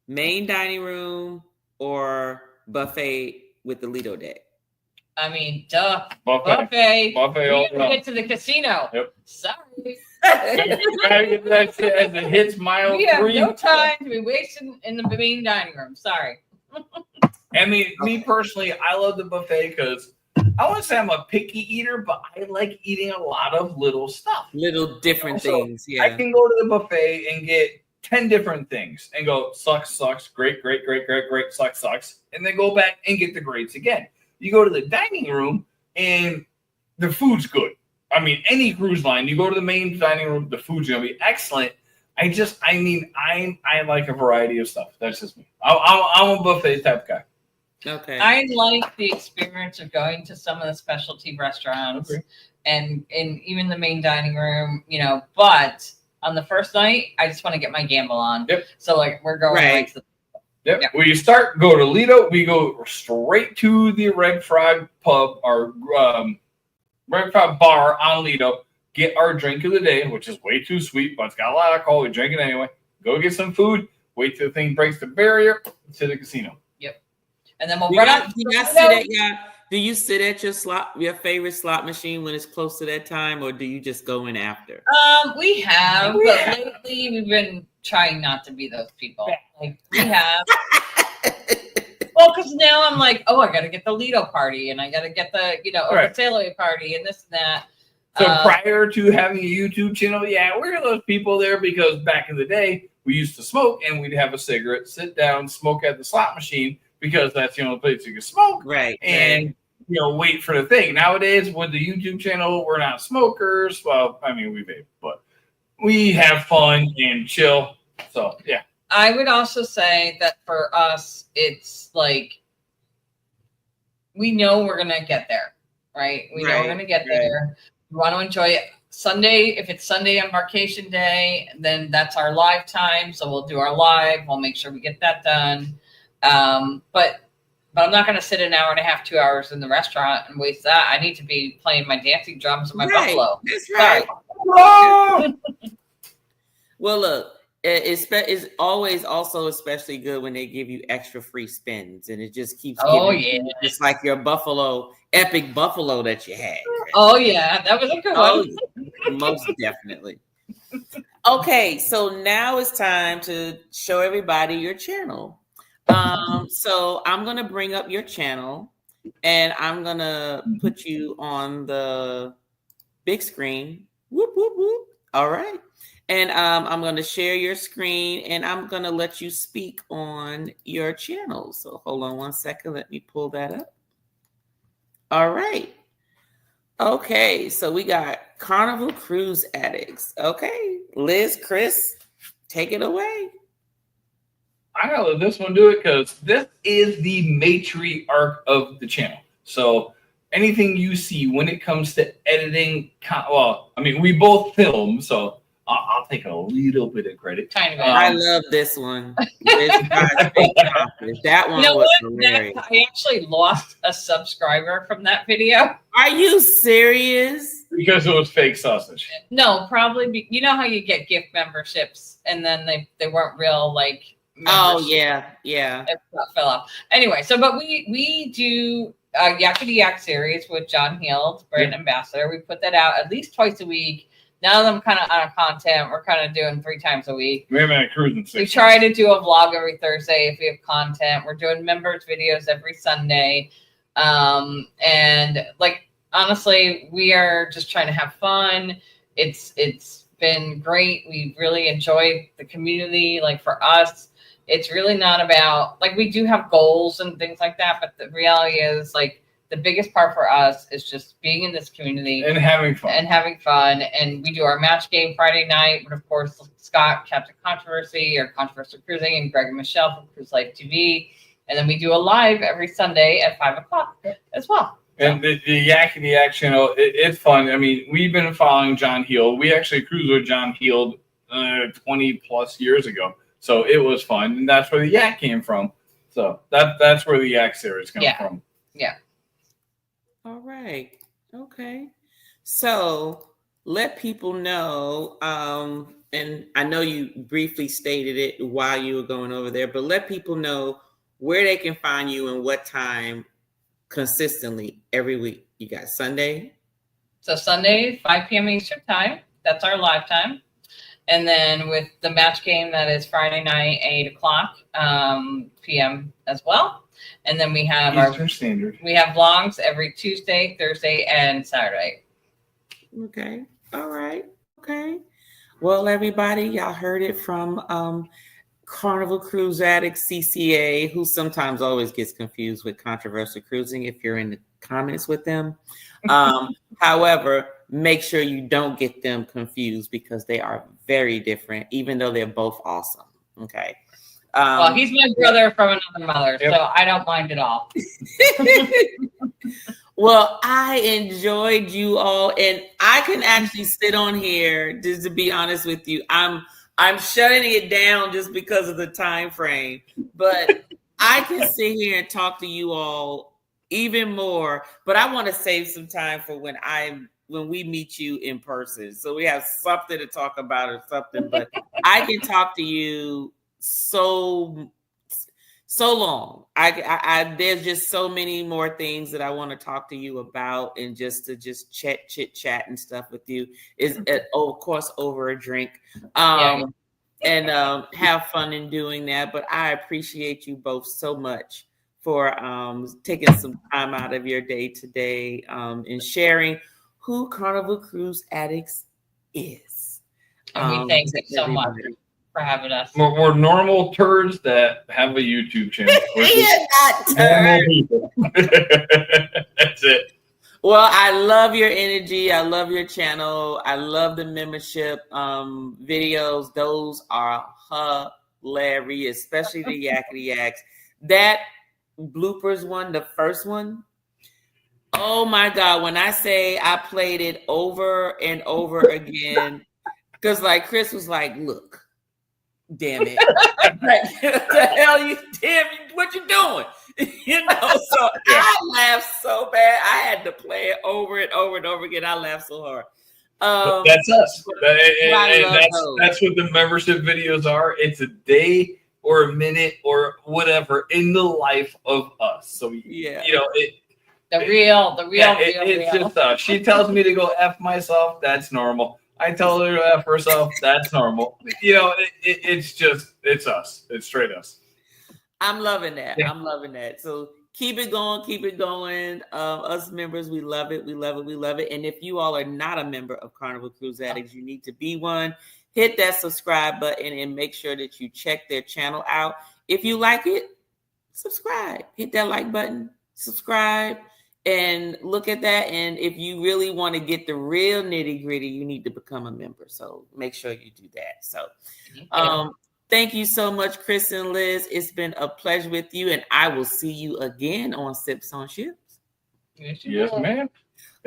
main dining room or buffet with the Lido deck? I mean, duh. Buffet. We didn't get to the casino. Yep. Sorry. That's it. As it hits mile 3. We have no time to be wasting in the main dining room. Sorry. I mean, me personally, I love the buffet because I wouldn't say I'm a picky eater, but I like eating a lot of little stuff. Little different things, yeah. I can go to the buffet and get 10 different things and go, sucks, great, sucks, and then go back and get the greats again. You go to the dining room and the food's good. I mean, any cruise line, you go to the main dining room, the food's going to be excellent. I like a variety of stuff. That's just me. I'm a buffet type guy. Okay. I like the experience of going to some of the specialty restaurants and even the main dining room, but on the first night, I just want to get my gamble on. Yep. So we're going right to the Yep. Yeah. When you go to Lido, we go straight to the Red Frog pub or Red Frog bar on Lido, get our drink of the day, which is way too sweet, but it's got a lot of alcohol. We drink it anyway. Go get some food, wait till the thing breaks the barrier to the casino. And then we'll run out. Did Do you sit at your favorite slot machine when it's close to that time, or do you just go in after? We have, but lately we've been trying not to be those people. Like we have. Well, because now I'm like, oh, I got to get the Lido party, and I got to get the Oversalo party, and this and that. So prior to having a YouTube channel, we're those people there because back in the day we used to smoke and we'd have a cigarette, sit down, smoke at the slot machine because that's the only place you can smoke, right? And wait for the thing. Nowadays with the YouTube channel, we're not smokers. Well, I mean we vape, but we have fun and chill. So yeah. I would also say that for us, it's like we know we're gonna get there, right? We know we're gonna get there. We want to enjoy it. Sunday, if it's Sunday embarkation day, then that's our live time. So we'll do our live. We'll make sure we get that done. But I'm not going to sit an hour and a half, 2 hours in the restaurant and waste that. I need to be playing my dancing drums and my buffalo. That's right. Oh! Well, look, it's always also especially good when they give you extra free spins, and it just keeps giving just like your epic buffalo that you had. Oh yeah, that was a good one. Most definitely. Okay, so now it's time to show everybody your channel. So I'm gonna bring up your channel, and I'm gonna put you on the big screen. Whoop whoop whoop. All right. And I'm going to share your screen, and I'm going to let you speak on your channel. So hold on one second. Let me pull that up. All right. Okay. So we got Carnival Cruise Addicts. Okay. Liz, Chris, take it away. I gotta let this one do it because this is the matriarch of the channel. So anything you see when it comes to editing, we both film, so I'll take a little bit of credit. Tiny bit. I love this one. That one was hilarious. I actually lost a subscriber from that video. Are you serious? Because it was fake sausage. No, probably. You know how you get gift memberships and then they weren't real memberships. Oh yeah. It fell off. Anyway, but we do a Yakety Yak series with John Heald, brand ambassador. We put that out at least twice a week. Now that I'm kind of out of content, we're kind of doing 3 times a week. We haven't had cruising. We try to do a vlog every Thursday if we have content. We're doing members videos every Sunday. And honestly, we are just trying to have fun. It's been great. We really enjoyed the community. For us, it's really not about we do have goals and things like that, but the reality is the biggest part for us is just being in this community and having fun. And we do our match game Friday night, but of course Scott, Captain Controversy or Controversial Cruising, and Greg and Michelle from Cruise Life TV, and then we do a live every Sunday at 5:00 as well. And the Yakety Yak channel, it's fun. I mean, we've been following John Heald. We actually cruised with John Heald 20 plus years ago. So it was fun. And that's where the Yak came from. So that's where the Yak series comes from. Yeah. All right. Okay. So let people know, and I know you briefly stated it while you were going over there, but let people know where they can find you and what time consistently every week. You got Sunday? So Sunday, 5 p.m. Eastern time. That's our live time. And then with the match game, that is Friday night, 8:00 p.m. as well. And then we have Eastern Standard. We have vlogs every Tuesday, Thursday, and Saturday. Okay. All right. Okay. Well, everybody, y'all heard it from Carnival Cruise Addicts CCA, who sometimes always gets confused with Controversial Cruising if you're in the comments with them. However, make sure you don't get them confused because they are very different, even though they're both awesome. Okay. Well, he's my brother from another mother, so I don't mind at all. Well, I enjoyed you all, and I can actually sit on here, just to be honest with you. I'm shutting it down just because of the time frame, but I can sit here and talk to you all even more. But I want to save some time for when we meet you in person, so we have something to talk about or something. But I can talk to you so so long. I there's just so many more things that I want to talk to you about, and just to chit chat and stuff with you is of course over a drink. And have fun in doing that. But I appreciate you both so much for taking some time out of your day today and sharing who Carnival Cruise Addicts is. And we thank you so much for having us. We're normal turds that have a YouTube channel. We're not turds. That's it. Well, I love your energy. I love your channel. I love the membership videos. Those are hilarious, especially the Yakety Yaks. That bloopers one, the first one. Oh my God. When I say I played it over and over again, because like Chris was like, look, damn it. Like, the hell you, damn, what you doing? You know, so I laughed so bad. I had to play it over and over and over again. I laughed so hard. That's us. That's what the membership videos are. It's a day or a minute or whatever in the life of us. So, yeah, you know, the real. It's just us. She tells me to go F myself. That's normal. I tell her to F herself. That's normal. You know, it's us. It's straight us. I'm loving that. Yeah. I'm loving that. So keep it going. Keep it going. Us members, we love it. We love it. We love it. And if you all are not a member of Carnival Cruise Addicts, you need to be one. Hit that subscribe button and make sure that you check their channel out. If you like it, subscribe. Hit that like button. Subscribe. And look at that. And if you really want to get the real nitty gritty, you need to become a member. So make sure you do that. So, thank you so much, Chris and Liz. It's been a pleasure with you. And I will see you again on Sips on Ships. Yes, ma'am.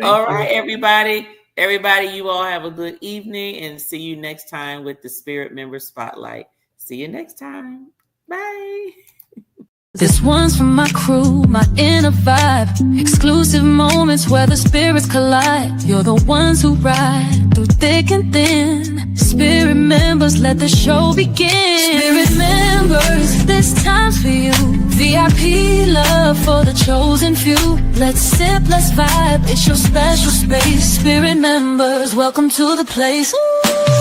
All right, everybody. Everybody, you all have a good evening and see you next time with the Spirit Member Spotlight. See you next time. Bye. This one's for my crew, my inner vibe. Exclusive moments where the spirits collide. You're the ones who ride through thick and thin. Spirit members, let the show begin. Spirit members, this time's for you. VIP love for the chosen few. Let's sip, let's vibe, it's your special space. Spirit members, welcome to the place. Ooh.